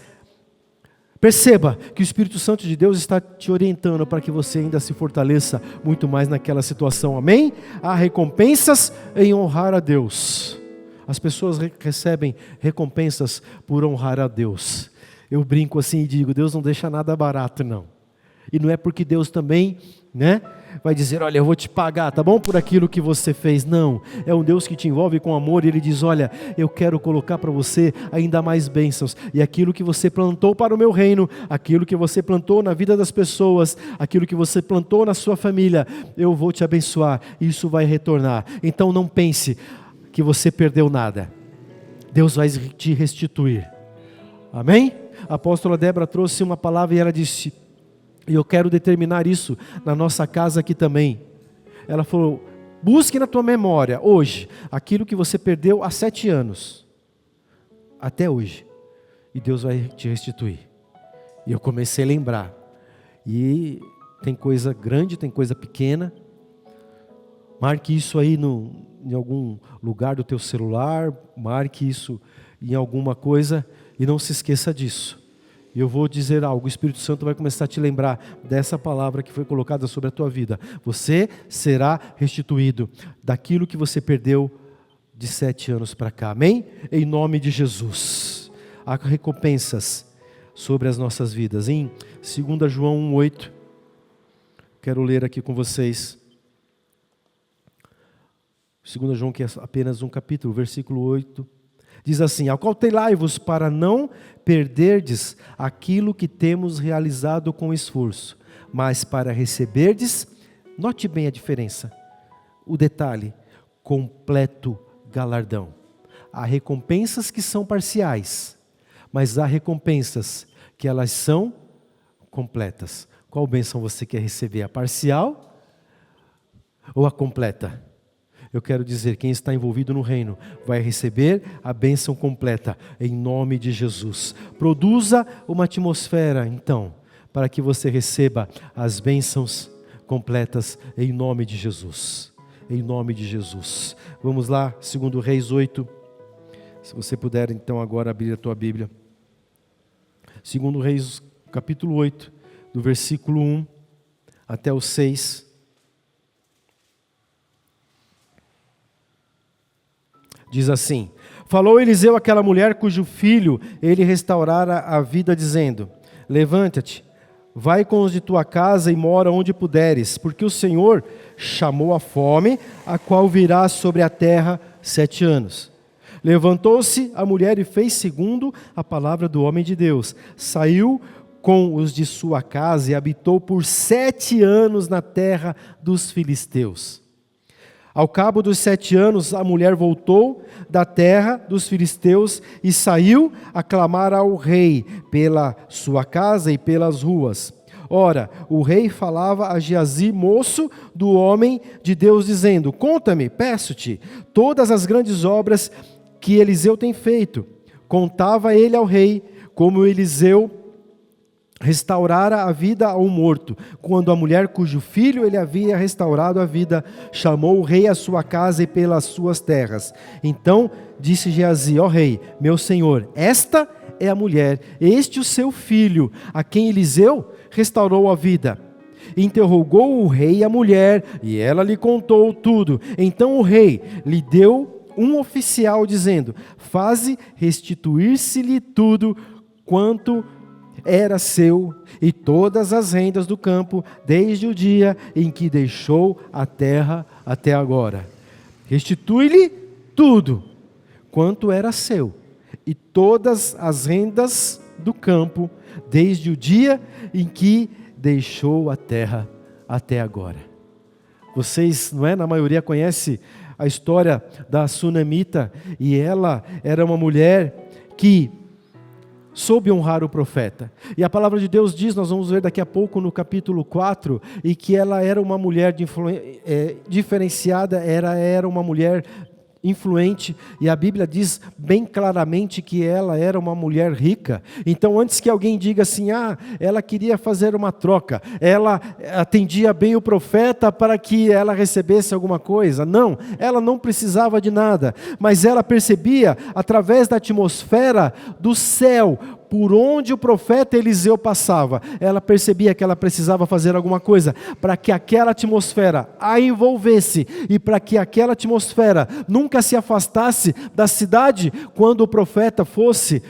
perceba que o Espírito Santo de Deus está te orientando para que você ainda se fortaleça muito mais naquela situação. Amém? Há recompensas em honrar a Deus. As pessoas recebem recompensas por honrar a Deus. Eu brinco assim e digo: Deus não deixa nada barato, não. E não é porque Deus também, vai dizer: olha, eu vou te pagar, tá bom, por aquilo que você fez. Não, é um Deus que te envolve com amor, e Ele diz: olha, eu quero colocar para você ainda mais bênçãos, e aquilo que você plantou para o meu reino, aquilo que você plantou na vida das pessoas, aquilo que você plantou na sua família, eu vou te abençoar, e isso vai retornar. Então não pense que você perdeu nada, Deus vai te restituir. Amém? A apóstola Débora trouxe uma palavra e ela disse, e eu quero determinar isso na nossa casa aqui também. Ela falou: busque na tua memória hoje aquilo que você perdeu há 7 anos, até hoje, e Deus vai te restituir. E eu comecei a lembrar, e tem coisa grande, tem coisa pequena. Marque isso aí em algum lugar do teu celular, marque isso em alguma coisa e não se esqueça disso. E eu vou dizer algo: o Espírito Santo vai começar a te lembrar dessa palavra que foi colocada sobre a tua vida. Você será restituído daquilo que você perdeu de 7 anos para cá. Amém? Em nome de Jesus. Há recompensas sobre as nossas vidas. Em 2 João 1,8, quero ler aqui com vocês. 2 João, que é apenas um capítulo, versículo 8. Diz assim: acautelai-vos para não perderdes aquilo que temos realizado com esforço, mas para receberdes, note bem a diferença, o detalhe, completo galardão. Há recompensas que são parciais, mas há recompensas que elas são completas. Qual bênção você quer receber? A parcial ou a completa? Eu quero dizer, quem está envolvido no reino vai receber a bênção completa, em nome de Jesus. Produza uma atmosfera, então, para que você receba as bênçãos completas, em nome de Jesus. Em nome de Jesus. Vamos lá, 2 Reis 8. Se você puder, então, agora abrir a tua Bíblia. 2 Reis, capítulo 8, do versículo 1 até o 6. Diz assim: falou Eliseu àquela mulher cujo filho ele restaurara a vida, dizendo: levanta-te, vai com os de tua casa e mora onde puderes, porque o Senhor chamou a fome, a qual virá sobre a terra 7 anos. Levantou-se a mulher e fez segundo a palavra do homem de Deus. Saiu com os de sua casa e habitou por 7 anos na terra dos filisteus. Ao cabo dos 7 anos, a mulher voltou da terra dos filisteus e saiu a clamar ao rei pela sua casa e pelas ruas. Ora, o rei falava a Geazi, moço do homem de Deus, dizendo: conta-me, peço-te, todas as grandes obras que Eliseu tem feito. Contava ele ao rei como Eliseu restaurara a vida ao morto. Quando a mulher cujo filho ele havia restaurado a vida, chamou o rei à sua casa e pelas suas terras. Então disse Geazi: ó rei, meu senhor, esta é a mulher, este o seu filho, a quem Eliseu restaurou a vida. Interrogou o rei a mulher, e ela lhe contou tudo. Então o rei lhe deu um oficial, dizendo: faze restituir-se-lhe tudo quanto era seu, e todas as rendas do campo, desde o dia em que deixou a terra até agora. Restitui-lhe tudo quanto era seu, e todas as rendas do campo, desde o dia em que deixou a terra até agora. Vocês, não é, na maioria conhecem a história da sunamita, e ela era uma mulher que soube honrar o profeta. E a palavra de Deus diz, nós vamos ver daqui a pouco no capítulo 4, e que ela era uma mulher diferenciada, era uma mulher influente, e a Bíblia diz bem claramente que ela era uma mulher rica. Então, antes que alguém diga assim, ela queria fazer uma troca, ela atendia bem o profeta para que ela recebesse alguma coisa. Não, ela não precisava de nada, mas ela percebia através da atmosfera do céu, por onde o profeta Eliseu passava, ela percebia que ela precisava fazer alguma coisa para que aquela atmosfera a envolvesse e para que aquela atmosfera nunca se afastasse da cidade quando o profeta fosse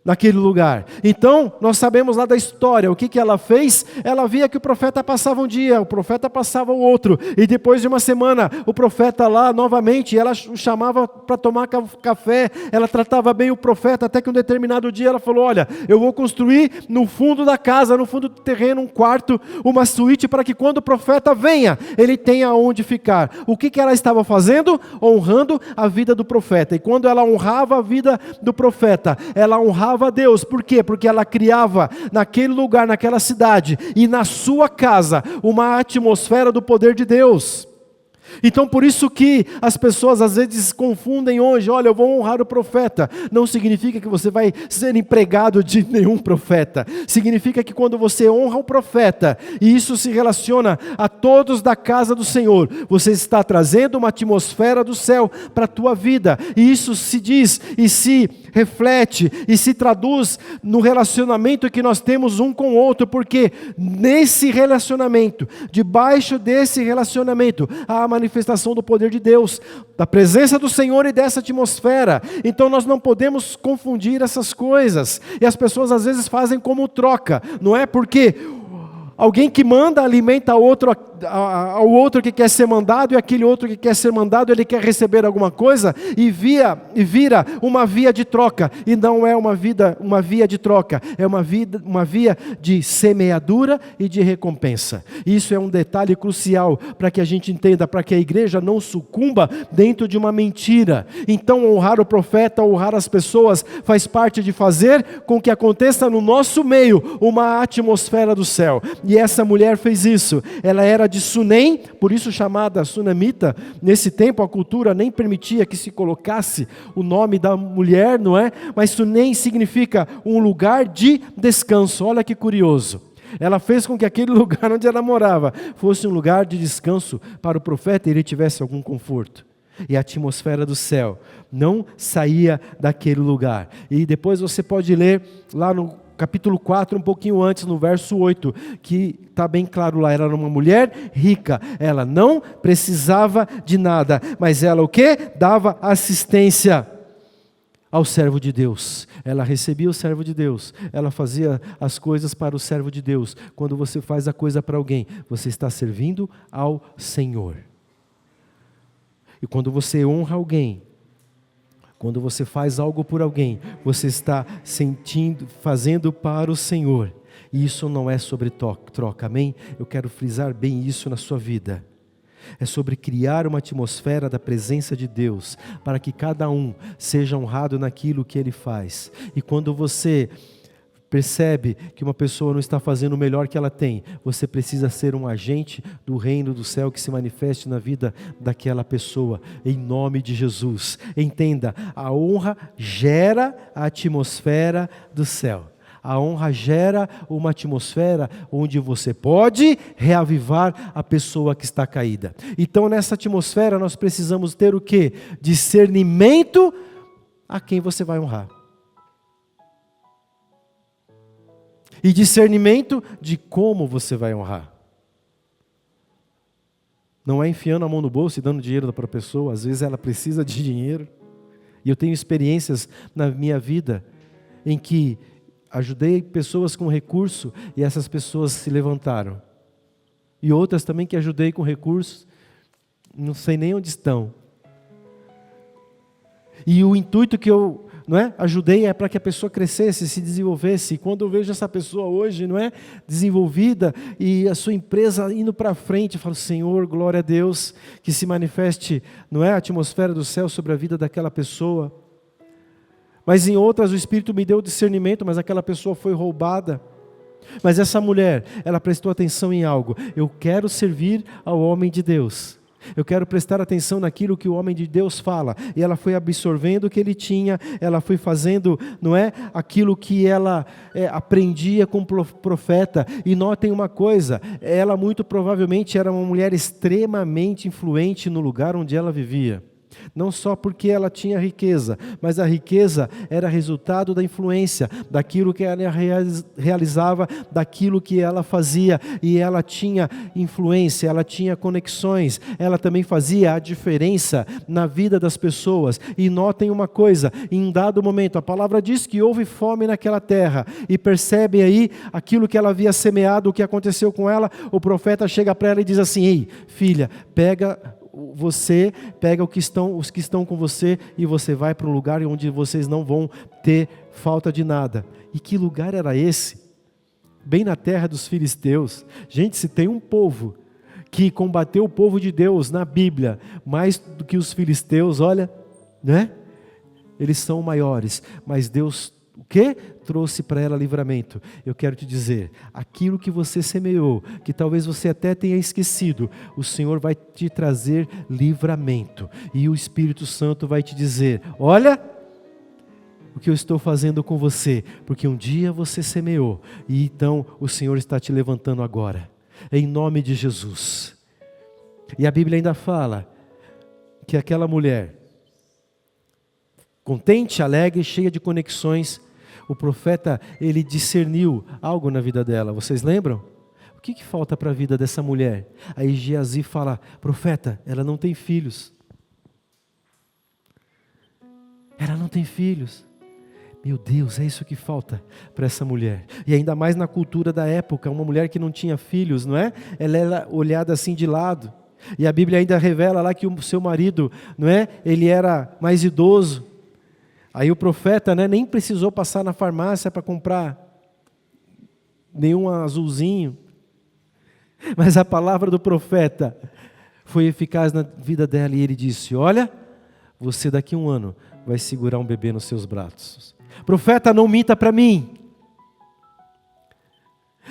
naquele lugar. Então, nós sabemos lá da história, o que ela fez? Ela via que o profeta passava um dia, o profeta passava o outro, e depois de uma semana, o profeta lá novamente, ela o chamava para tomar café, ela tratava bem o profeta, até que um determinado dia ela falou, olha, eu vou construir no fundo da casa, no fundo do terreno, um quarto, uma suíte, para que quando o profeta venha, ele tenha onde ficar. O que ela estava fazendo? Honrando a vida do profeta, e quando ela honrava a vida do profeta, ela honrava a Deus. Por quê? Porque ela criava naquele lugar, naquela cidade e na sua casa uma atmosfera do poder de Deus. Então por isso que as pessoas às vezes confundem hoje, olha, eu vou honrar o profeta, não significa que você vai ser empregado de nenhum profeta, significa que quando você honra o profeta, e isso se relaciona a todos da casa do Senhor, você está trazendo uma atmosfera do céu para a tua vida, e isso se diz, e se reflete, e se traduz no relacionamento que nós temos um com o outro, porque nesse relacionamento, debaixo desse relacionamento, há a manifestação do poder de Deus, da presença do Senhor e dessa atmosfera. Então nós não podemos confundir essas coisas, e as pessoas às vezes fazem como troca, não é? Porque alguém que manda alimenta ao outro que quer ser mandado, e aquele outro que quer ser mandado, ele quer receber alguma coisa, e vira uma via de troca, e não é uma via de troca, é uma via de semeadura e de recompensa. Isso é um detalhe crucial para que a gente entenda, para que a igreja não sucumba dentro de uma mentira. Então honrar o profeta, honrar as pessoas, faz parte de fazer com que aconteça no nosso meio uma atmosfera do céu, e essa mulher fez isso. Ela era de Sunem, por isso chamada sunamita. Nesse tempo a cultura nem permitia que se colocasse o nome da mulher, não é? Mas Sunem significa um lugar de descanso. Olha que curioso. Ela fez com que aquele lugar onde ela morava fosse um lugar de descanso para o profeta e ele tivesse algum conforto. E a atmosfera do céu não saía daquele lugar. E depois você pode ler lá no capítulo 4, um pouquinho antes, no verso 8, que está bem claro lá, ela era uma mulher rica, ela não precisava de nada, mas ela o quê? Dava assistência ao servo de Deus, ela recebia o servo de Deus, ela fazia as coisas para o servo de Deus. Quando você faz a coisa para alguém, você está servindo ao Senhor. E quando você honra alguém, quando você faz algo por alguém, você está fazendo para o Senhor. E isso não é sobre troca, amém? Eu quero frisar bem isso na sua vida. É sobre criar uma atmosfera da presença de Deus, para que cada um seja honrado naquilo que ele faz. E quando você percebe que uma pessoa não está fazendo o melhor que ela tem, você precisa ser um agente do reino do céu que se manifeste na vida daquela pessoa, em nome de Jesus. Entenda, a honra gera a atmosfera do céu. A honra gera uma atmosfera onde você pode reavivar a pessoa que está caída. Então nessa atmosfera nós precisamos ter o quê? Discernimento a quem você vai honrar. E discernimento de como você vai honrar. Não é enfiando a mão no bolso e dando dinheiro para a pessoa. Às vezes ela precisa de dinheiro. E eu tenho experiências na minha vida em que ajudei pessoas com recurso e essas pessoas se levantaram. E outras também que ajudei com recursos, não sei nem onde estão. E o intuito que eu ajudei é para que a pessoa crescesse, se desenvolvesse. E quando eu vejo essa pessoa hoje, desenvolvida, e a sua empresa indo para frente, eu falo, Senhor, glória a Deus, que se manifeste, a atmosfera do céu sobre a vida daquela pessoa. Mas em outras o Espírito me deu discernimento, mas aquela pessoa foi roubada. Mas essa mulher, ela prestou atenção em algo. Eu quero servir ao homem de Deus. Eu quero prestar atenção naquilo que o homem de Deus fala. E ela foi absorvendo o que ele tinha, ela foi fazendo, aquilo que ela aprendia com o profeta. E notem uma coisa, ela muito provavelmente era uma mulher extremamente influente no lugar onde ela vivia. Não só porque ela tinha riqueza, mas a riqueza era resultado da influência, daquilo que ela realizava, daquilo que ela fazia. E ela tinha influência, ela tinha conexões, ela também fazia a diferença na vida das pessoas. E notem uma coisa, em um dado momento, a palavra diz que houve fome naquela terra, e percebem aí aquilo que ela havia semeado, o que aconteceu com ela. O profeta chega para ela e diz assim, ei, filha, pega os que estão com você e você vai para um lugar onde vocês não vão ter falta de nada. E que lugar era esse? Bem na terra dos filisteus. Gente, se tem um povo que combateu o povo de Deus na Bíblia, mais do que os filisteus, olha, eles são maiores, mas Deus o que? Trouxe para ela livramento. Eu quero te dizer, aquilo que você semeou, que talvez você até tenha esquecido, o Senhor vai te trazer livramento. E o Espírito Santo vai te dizer, olha o que eu estou fazendo com você, porque um dia você semeou, e então o Senhor está te levantando agora, em nome de Jesus. E a Bíblia ainda fala que aquela mulher, contente, alegre, cheia de conexões, o profeta, ele discerniu algo na vida dela. Vocês lembram? O que falta para a vida dessa mulher? Aí Geazi fala, profeta, ela não tem filhos. Ela não tem filhos. Meu Deus, é isso que falta para essa mulher. E ainda mais na cultura da época, uma mulher que não tinha filhos, Ela era olhada assim de lado. E a Bíblia ainda revela lá que o seu marido, Ele era mais idoso. Aí o profeta, nem precisou passar na farmácia para comprar nenhum azulzinho. Mas a palavra do profeta foi eficaz na vida dela e ele disse, olha, você daqui a 1 ano vai segurar um bebê nos seus braços. Profeta, não minta para mim.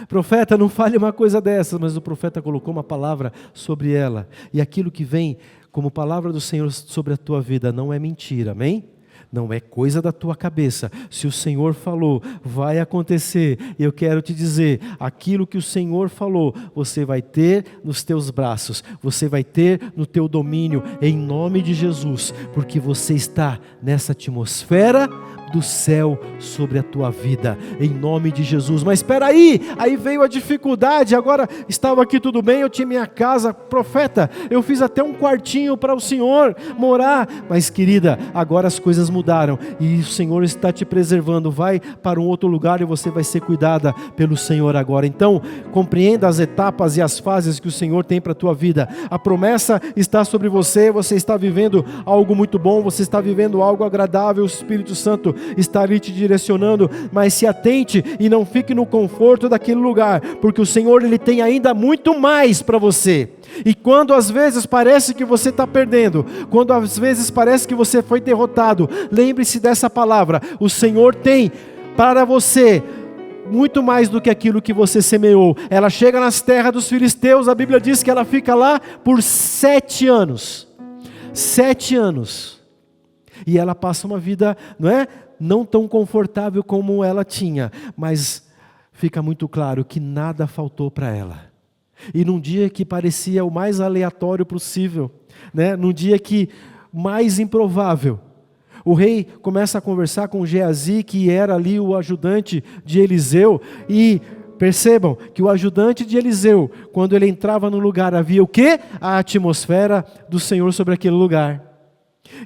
Profeta, não fale uma coisa dessas. Mas o profeta colocou uma palavra sobre ela. E aquilo que vem como palavra do Senhor sobre a tua vida não é mentira, amém? Não é coisa da tua cabeça. Se o Senhor falou, vai acontecer. E eu quero te dizer, aquilo que o Senhor falou, você vai ter nos teus braços, você vai ter no teu domínio, em nome de Jesus, porque você está nessa atmosfera do céu sobre a tua vida, em nome de Jesus. Mas espera aí veio a dificuldade. Agora estava aqui tudo bem, eu tinha minha casa, profeta, eu fiz até um quartinho para o Senhor morar, mas querida, agora as coisas mudaram e o Senhor está te preservando. Vai para um outro lugar e você vai ser cuidada pelo Senhor agora. Então compreenda as etapas e as fases que o Senhor tem para a tua vida. A promessa está sobre você, você está vivendo algo muito bom, você está vivendo algo agradável, o Espírito Santo está ali te direcionando, mas se atente e não fique no conforto daquele lugar, porque o Senhor, Ele tem ainda muito mais para você. E quando às vezes parece que você está perdendo, quando às vezes parece que você foi derrotado, lembre-se dessa palavra, o Senhor tem para você muito mais do que aquilo que você semeou. Ela chega nas terras dos filisteus, a Bíblia diz que ela fica lá por 7 anos, 7 anos, e ela passa uma vida, não tão confortável como ela tinha, mas fica muito claro que nada faltou para ela. E num dia que parecia o mais aleatório possível, num dia que mais improvável, o rei começa a conversar com Geazi, que era ali o ajudante de Eliseu, e percebam que o ajudante de Eliseu, quando ele entrava no lugar, havia o quê? A atmosfera do Senhor sobre aquele lugar.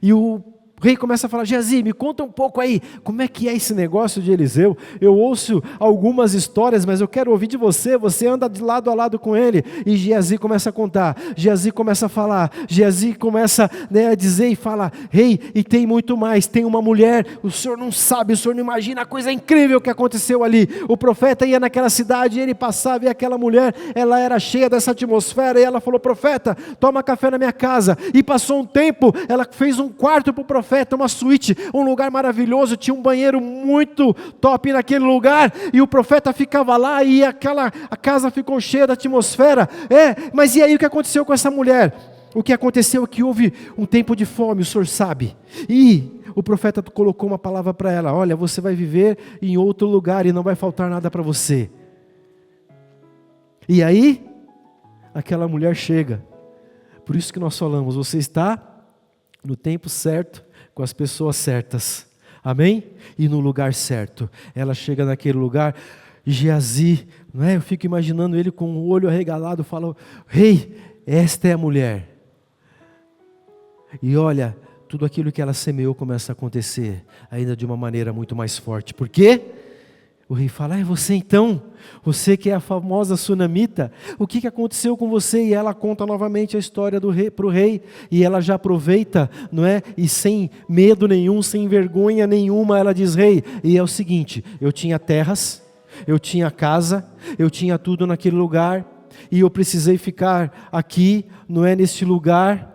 E o rei começa a falar: Geazi, me conta um pouco aí, como é que é esse negócio de Eliseu? Eu ouço algumas histórias, mas eu quero ouvir de você, você anda de lado a lado com ele. E Geazi começa a contar, Geazi começa a falar, Geazi começa, né, a dizer e fala: rei, e tem muito mais, tem uma mulher, o senhor não sabe, o senhor não imagina a coisa incrível que aconteceu ali. O profeta ia naquela cidade, e ele passava, e aquela mulher, ela era cheia dessa atmosfera, e ela falou: profeta, toma café na minha casa. E passou um tempo, ela fez um quarto para o profeta, uma suíte, um lugar maravilhoso, tinha um banheiro muito top naquele lugar, e o profeta ficava lá, e a casa ficou cheia da atmosfera. Mas e aí o que aconteceu com essa mulher? O que aconteceu é que houve um tempo de fome, o senhor sabe, e o profeta colocou uma palavra para ela: olha, você vai viver em outro lugar e não vai faltar nada para você. E aí, aquela mulher chega. Por isso que nós falamos, você está no tempo certo, com as pessoas certas, amém? E no lugar certo. Ela chega naquele lugar, Geazi, não é? Eu fico imaginando ele com o olho arregalado, fala: rei, esta é a mulher. E olha, tudo aquilo que ela semeou começa a acontecer, ainda de uma maneira muito mais forte. Por quê? O rei fala: é você então? Você que é a famosa sunamita, o que aconteceu com você? E ela conta novamente a história do rei para o rei, e ela já aproveita, não é? E sem medo nenhum, sem vergonha nenhuma, ela diz: rei, e é o seguinte, eu tinha terras, eu tinha casa, eu tinha tudo naquele lugar, e eu precisei ficar aqui, não é, neste lugar,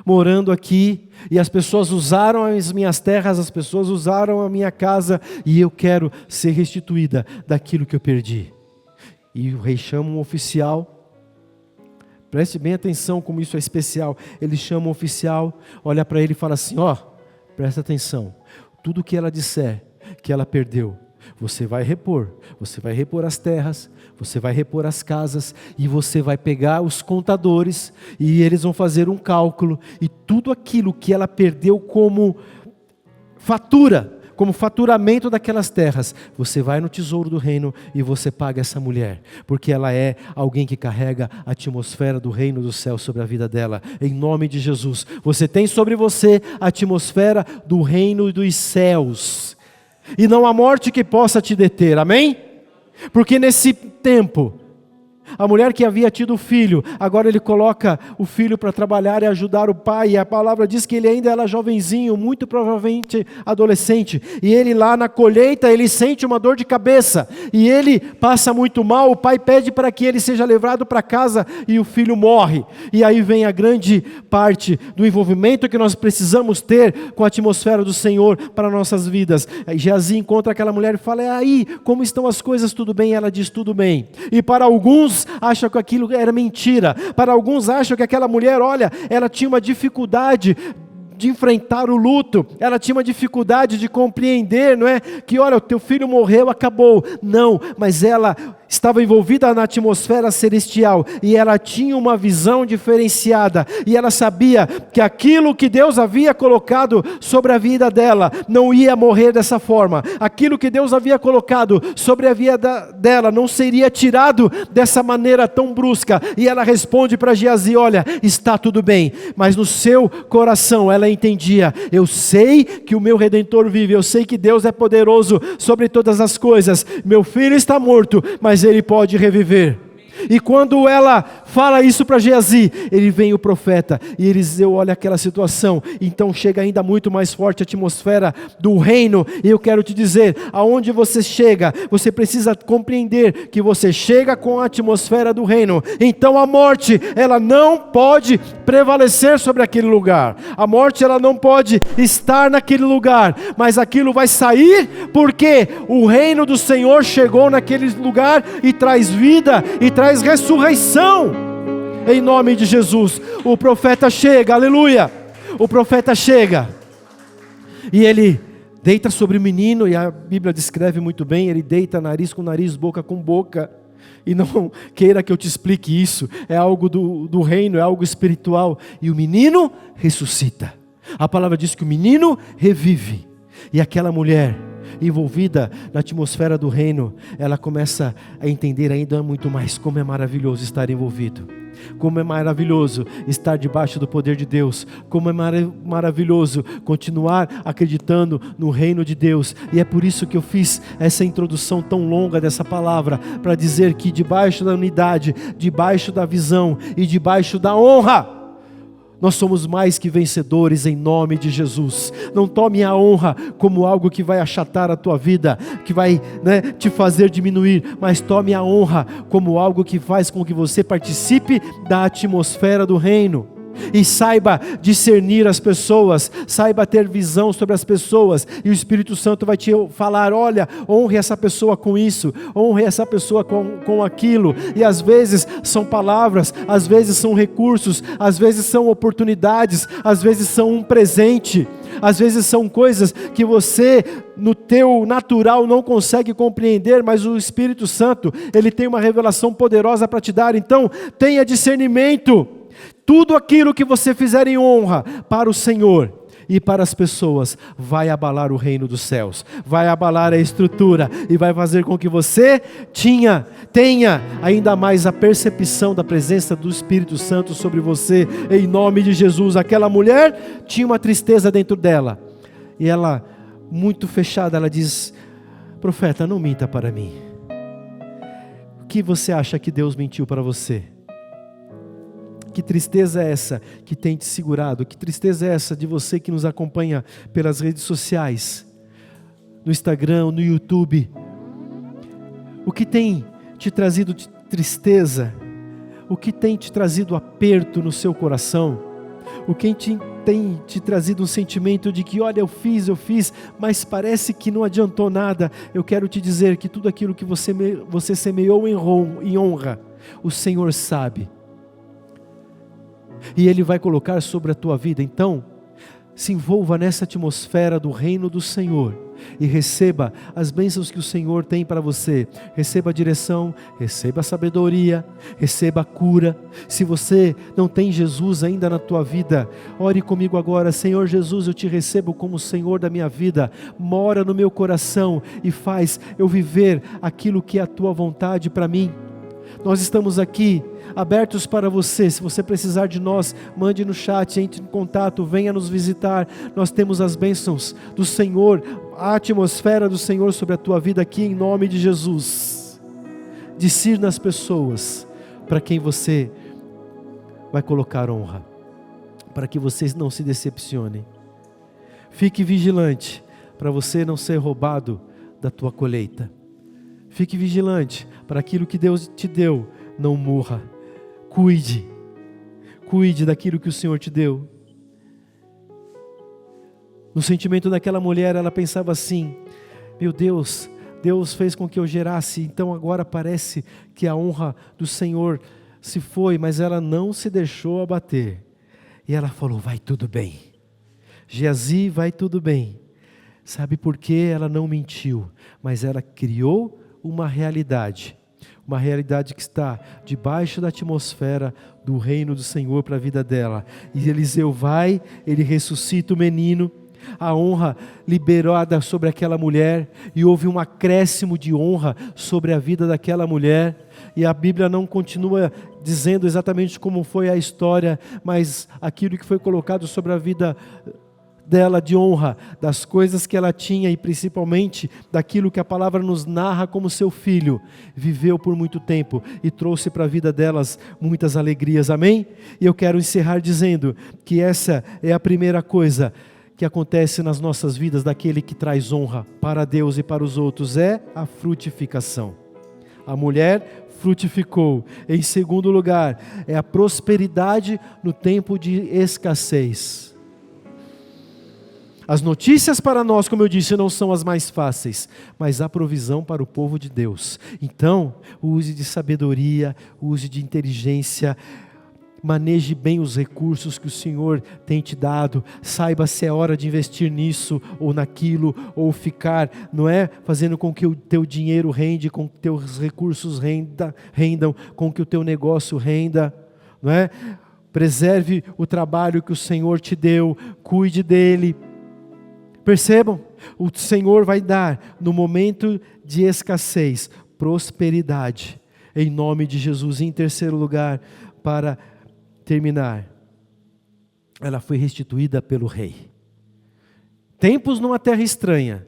morando aqui, e as pessoas usaram as minhas terras, as pessoas usaram a minha casa, e eu quero ser restituída daquilo que eu perdi. E o rei chama um oficial, preste bem atenção como isso é especial. Ele chama um oficial, olha para ele e fala assim: ó, presta atenção, tudo que ela disser que ela perdeu, você vai repor as terras, você vai repor as casas, e você vai pegar os contadores, e eles vão fazer um cálculo, e tudo aquilo que ela perdeu como fatura, como faturamento daquelas terras, você vai no tesouro do reino e você paga essa mulher, porque ela é alguém que carrega a atmosfera do reino do céu sobre a vida dela. Em nome de Jesus, você tem sobre você a atmosfera do reino dos céus, e não há morte que possa te deter, amém? Porque nesse tempo, a mulher que havia tido filho, agora ele coloca o filho para trabalhar e ajudar o pai, e a palavra diz que ele ainda era jovenzinho, muito provavelmente adolescente, e ele lá na colheita, ele sente uma dor de cabeça, e ele passa muito mal, o pai pede para que ele seja levado para casa, e o filho morre. E aí vem a grande parte do envolvimento que nós precisamos ter com a atmosfera do Senhor para nossas vidas. Geazi encontra aquela mulher e fala: aí, como estão as coisas? Tudo bem? Ela diz: tudo bem. E para alguns acham que aquilo era mentira, para alguns acham que aquela mulher, olha, ela tinha uma dificuldade de enfrentar o luto, ela tinha uma dificuldade de compreender, não é? Que olha, o teu filho morreu, acabou. Não, mas ela estava envolvida na atmosfera celestial, e ela tinha uma visão diferenciada, e ela sabia que aquilo que Deus havia colocado sobre a vida dela, não ia morrer dessa forma, aquilo que Deus havia colocado sobre a vida dela, não seria tirado dessa maneira tão brusca. E ela responde para Geazi: olha, está tudo bem, mas no seu coração ela entendia: eu sei que o meu Redentor vive, eu sei que Deus é poderoso sobre todas as coisas, meu filho está morto, mas ele pode reviver. E quando ela fala isso para Geazi, ele vem o profeta, e Eliseu olha aquela situação, então chega ainda muito mais forte a atmosfera do reino. E eu quero te dizer, aonde você chega, você precisa compreender que você chega com a atmosfera do reino, então a morte, ela não pode prevalecer sobre aquele lugar, a morte, ela não pode estar naquele lugar, mas aquilo vai sair, porque o reino do Senhor chegou naquele lugar, e traz vida, e traz ressurreição, em nome de Jesus. O profeta chega, aleluia, o profeta chega, e ele deita sobre o menino, e a Bíblia descreve muito bem, ele deita nariz com nariz, boca com boca, e não queira que eu te explique isso, é algo do reino, é algo espiritual, e o menino ressuscita. A palavra diz que o menino revive, e aquela mulher, envolvida na atmosfera do reino, ela começa a entender ainda muito mais como é maravilhoso estar envolvido. Como é maravilhoso estar debaixo do poder de Deus. Como é maravilhoso continuar acreditando no reino de Deus. E é por isso que eu fiz essa introdução tão longa dessa palavra, para dizer que debaixo da unidade, debaixo da visão e debaixo da honra, nós somos mais que vencedores em nome de Jesus. Não tome a honra como algo que vai achatar a tua vida, que vai, te fazer diminuir, mas tome a honra como algo que faz com que você participe da atmosfera do reino. E saiba discernir as pessoas, saiba ter visão sobre as pessoas, e o Espírito Santo vai te falar: olha, honre essa pessoa com isso, honre essa pessoa com aquilo. E às vezes são palavras, às vezes são recursos, às vezes são oportunidades, às vezes são um presente, às vezes são coisas que você no teu natural não consegue compreender, mas o Espírito Santo, Ele tem uma revelação poderosa para te dar. Então tenha discernimento. Tudo aquilo que você fizer em honra para o Senhor e para as pessoas vai abalar o reino dos céus, vai abalar a estrutura e vai fazer com que você tenha ainda mais a percepção da presença do Espírito Santo sobre você, em nome de Jesus. Aquela mulher tinha uma tristeza dentro dela, e ela, muito fechada, ela diz: profeta, não minta para mim. O que você acha que Deus mentiu para você? Que tristeza é essa que tem te segurado? Que tristeza é essa de você que nos acompanha pelas redes sociais, no Instagram, no YouTube? O que tem te trazido de tristeza? O que tem te trazido aperto no seu coração? O que tem te trazido um sentimento de que, olha, eu fiz, mas parece que não adiantou nada? Eu quero te dizer que tudo aquilo que você semeou em honra, o Senhor sabe. E Ele vai colocar sobre a tua vida. Então, se envolva nessa atmosfera do reino do Senhor e receba as bênçãos que o Senhor tem para você. Receba a direção, receba a sabedoria, receba a cura. Se você não tem Jesus ainda na tua vida, ore comigo agora: Senhor Jesus, eu te recebo como Senhor da minha vida. Mora no meu coração e faz eu viver aquilo que é a tua vontade para mim. Nós estamos aqui abertos para você. Se você precisar de nós, mande no chat, entre em contato, venha nos visitar. Nós temos as bênçãos do Senhor, a atmosfera do Senhor sobre a tua vida aqui, em nome de Jesus. Discirna as pessoas para quem você vai colocar honra, para que vocês não se decepcionem. Fique vigilante para você não ser roubado da tua colheita. Fique vigilante para aquilo que Deus te deu não morra. Cuide daquilo que o Senhor te deu. No sentimento daquela mulher, ela pensava assim: meu Deus, Deus fez com que eu gerasse, então agora parece que a honra do Senhor se foi, mas ela não se deixou abater. E ela falou: vai tudo bem, Geazi, vai tudo bem. Sabe por quê? Ela não mentiu, mas ela criou uma realidade que está debaixo da atmosfera do reino do Senhor para a vida dela. E Eliseu vai, ele ressuscita o menino, a honra liberada sobre aquela mulher, e houve um acréscimo de honra sobre a vida daquela mulher. E a Bíblia não continua dizendo exatamente como foi a história, mas aquilo que foi colocado sobre a vida dela de honra, das coisas que ela tinha e principalmente daquilo que a palavra nos narra como seu filho, viveu por muito tempo e trouxe para a vida delas muitas alegrias, amém? E eu quero encerrar dizendo que essa é a primeira coisa que acontece nas nossas vidas daquele que traz honra para Deus e para os outros, é a frutificação. A mulher frutificou. Em segundo lugar, é a prosperidade no tempo de escassez. As notícias para nós, como eu disse, não são as mais fáceis, mas há provisão para o povo de Deus. Então, use de sabedoria, use de inteligência, maneje bem os recursos que o Senhor tem te dado. Saiba se é hora de investir nisso ou naquilo, ou ficar, fazendo com que o teu dinheiro rende, com que teus recursos rendam, com que o teu negócio renda, Preserve o trabalho que o Senhor te deu, cuide dele. Percebam? O Senhor vai dar, no momento de escassez, prosperidade, em nome de Jesus. E em terceiro lugar, para terminar, ela foi restituída pelo rei. Tempos numa terra estranha,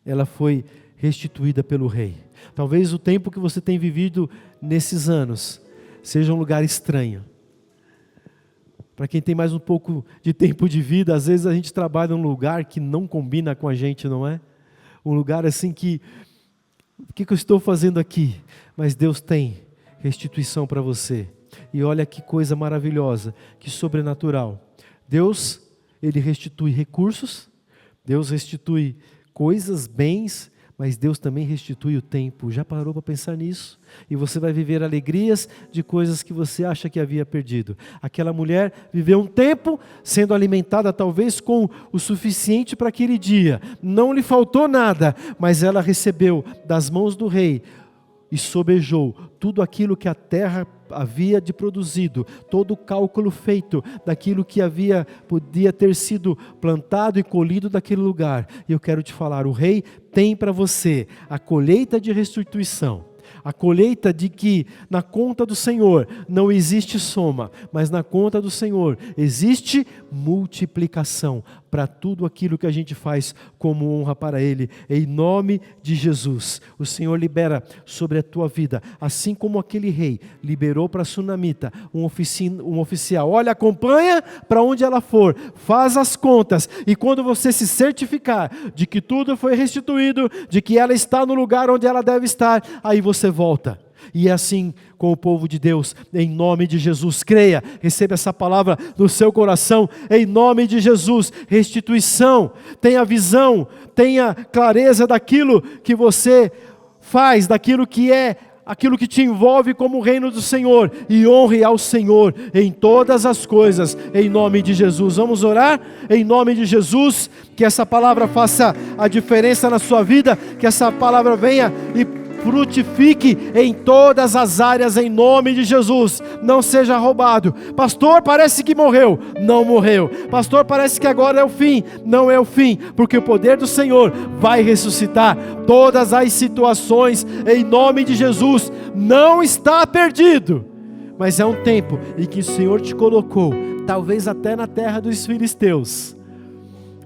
ela foi restituída pelo rei. Talvez o tempo que você tem vivido nesses anos seja um lugar estranho. Para quem tem mais um pouco de tempo de vida, às vezes a gente trabalha num lugar que não combina com a gente, não é? Um lugar assim que, o que eu estou fazendo aqui? Mas Deus tem restituição para você. E olha que coisa maravilhosa, que sobrenatural. Deus, Ele restitui recursos, Deus restitui coisas, bens, mas Deus também restitui o tempo. Já parou para pensar nisso? E você vai viver alegrias de coisas que você acha que havia perdido. Aquela mulher viveu um tempo sendo alimentada talvez com o suficiente para aquele dia. Não lhe faltou nada, mas ela recebeu das mãos do rei e sobejou tudo aquilo que a terra havia de produzido, todo o cálculo feito daquilo que podia ter sido plantado e colhido daquele lugar. E eu quero te falar, o rei tem para você a colheita de restituição. A colheita de que na conta do Senhor não existe soma, mas na conta do Senhor existe multiplicação para tudo aquilo que a gente faz como honra para Ele, em nome de Jesus. O Senhor libera sobre a tua vida, assim como aquele rei liberou para a sunamita um oficial. Olha, acompanha para onde ela for, faz as contas, e quando você se certificar de que tudo foi restituído, de que ela está no lugar onde ela deve estar, aí você volta. E é assim com o povo de Deus, em nome de Jesus. Creia, receba essa palavra no seu coração, em nome de Jesus. Restituição, tenha visão, tenha clareza daquilo que você faz, daquilo que é, aquilo que te envolve como o reino do Senhor, e honre ao Senhor em todas as coisas, em nome de Jesus. Vamos orar? Em nome de Jesus, que essa palavra faça a diferença na sua vida, que essa palavra venha e frutifique em todas as áreas, em nome de Jesus. Não seja roubado. Pastor, parece que morreu. Não morreu. Pastor, parece que agora é o fim. Não é o fim, porque o poder do Senhor vai ressuscitar todas as situações, em nome de Jesus. Não está perdido, mas é um tempo em que o Senhor te colocou, talvez até na terra dos filisteus,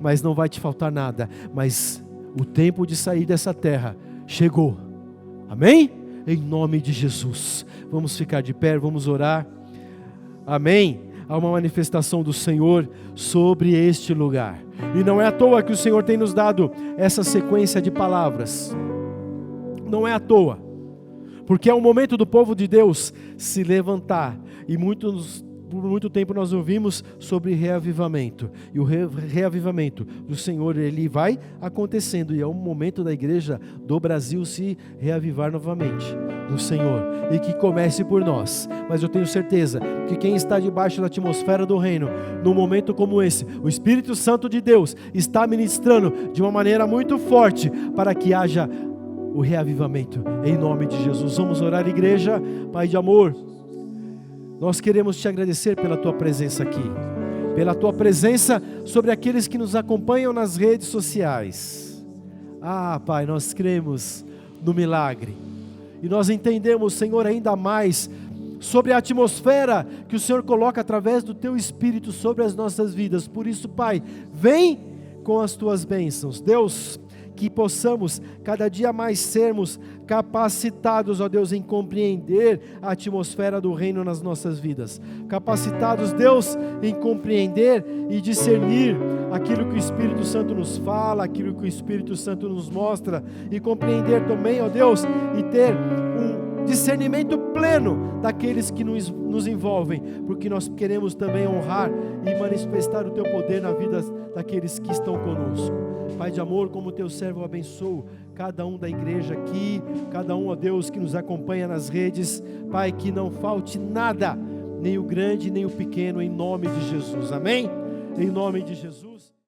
mas não vai te faltar nada. Mas o tempo de sair dessa terra chegou. Amém? Em nome de Jesus. Vamos ficar de pé, vamos orar. Amém? Há uma manifestação do Senhor sobre este lugar. E não é à toa que o Senhor tem nos dado essa sequência de palavras. Não é à toa. Porque é o momento do povo de Deus se levantar. E por muito tempo nós ouvimos sobre reavivamento. E o reavivamento do Senhor, ele vai acontecendo. E é o momento da igreja do Brasil se reavivar novamente no Senhor. E que comece por nós. Mas eu tenho certeza que quem está debaixo da atmosfera do reino, num momento como esse, o Espírito Santo de Deus está ministrando de uma maneira muito forte para que haja o reavivamento. Em nome de Jesus. Vamos orar, igreja. Pai de amor, nós queremos te agradecer pela tua presença aqui, pela tua presença sobre aqueles que nos acompanham nas redes sociais. Ah, Pai, nós cremos no milagre, e nós entendemos, Senhor, ainda mais sobre a atmosfera que o Senhor coloca através do teu Espírito sobre as nossas vidas. Por isso, Pai, vem com as tuas bênçãos. Deus, que possamos cada dia mais sermos capacitados, ó Deus, em compreender a atmosfera do reino nas nossas vidas. Capacitados, Deus, em compreender e discernir aquilo que o Espírito Santo nos fala, aquilo que o Espírito Santo nos mostra, e compreender também, ó Deus, e ter um discernimento pleno daqueles que nos envolvem, porque nós queremos também honrar e manifestar o teu poder na vida daqueles que estão conosco. Pai de amor, como teu servo, eu abençoo cada um da igreja aqui, cada um, ó Deus, que nos acompanha nas redes. Pai, que não falte nada, nem o grande, nem o pequeno, em nome de Jesus. Amém? Em nome de Jesus.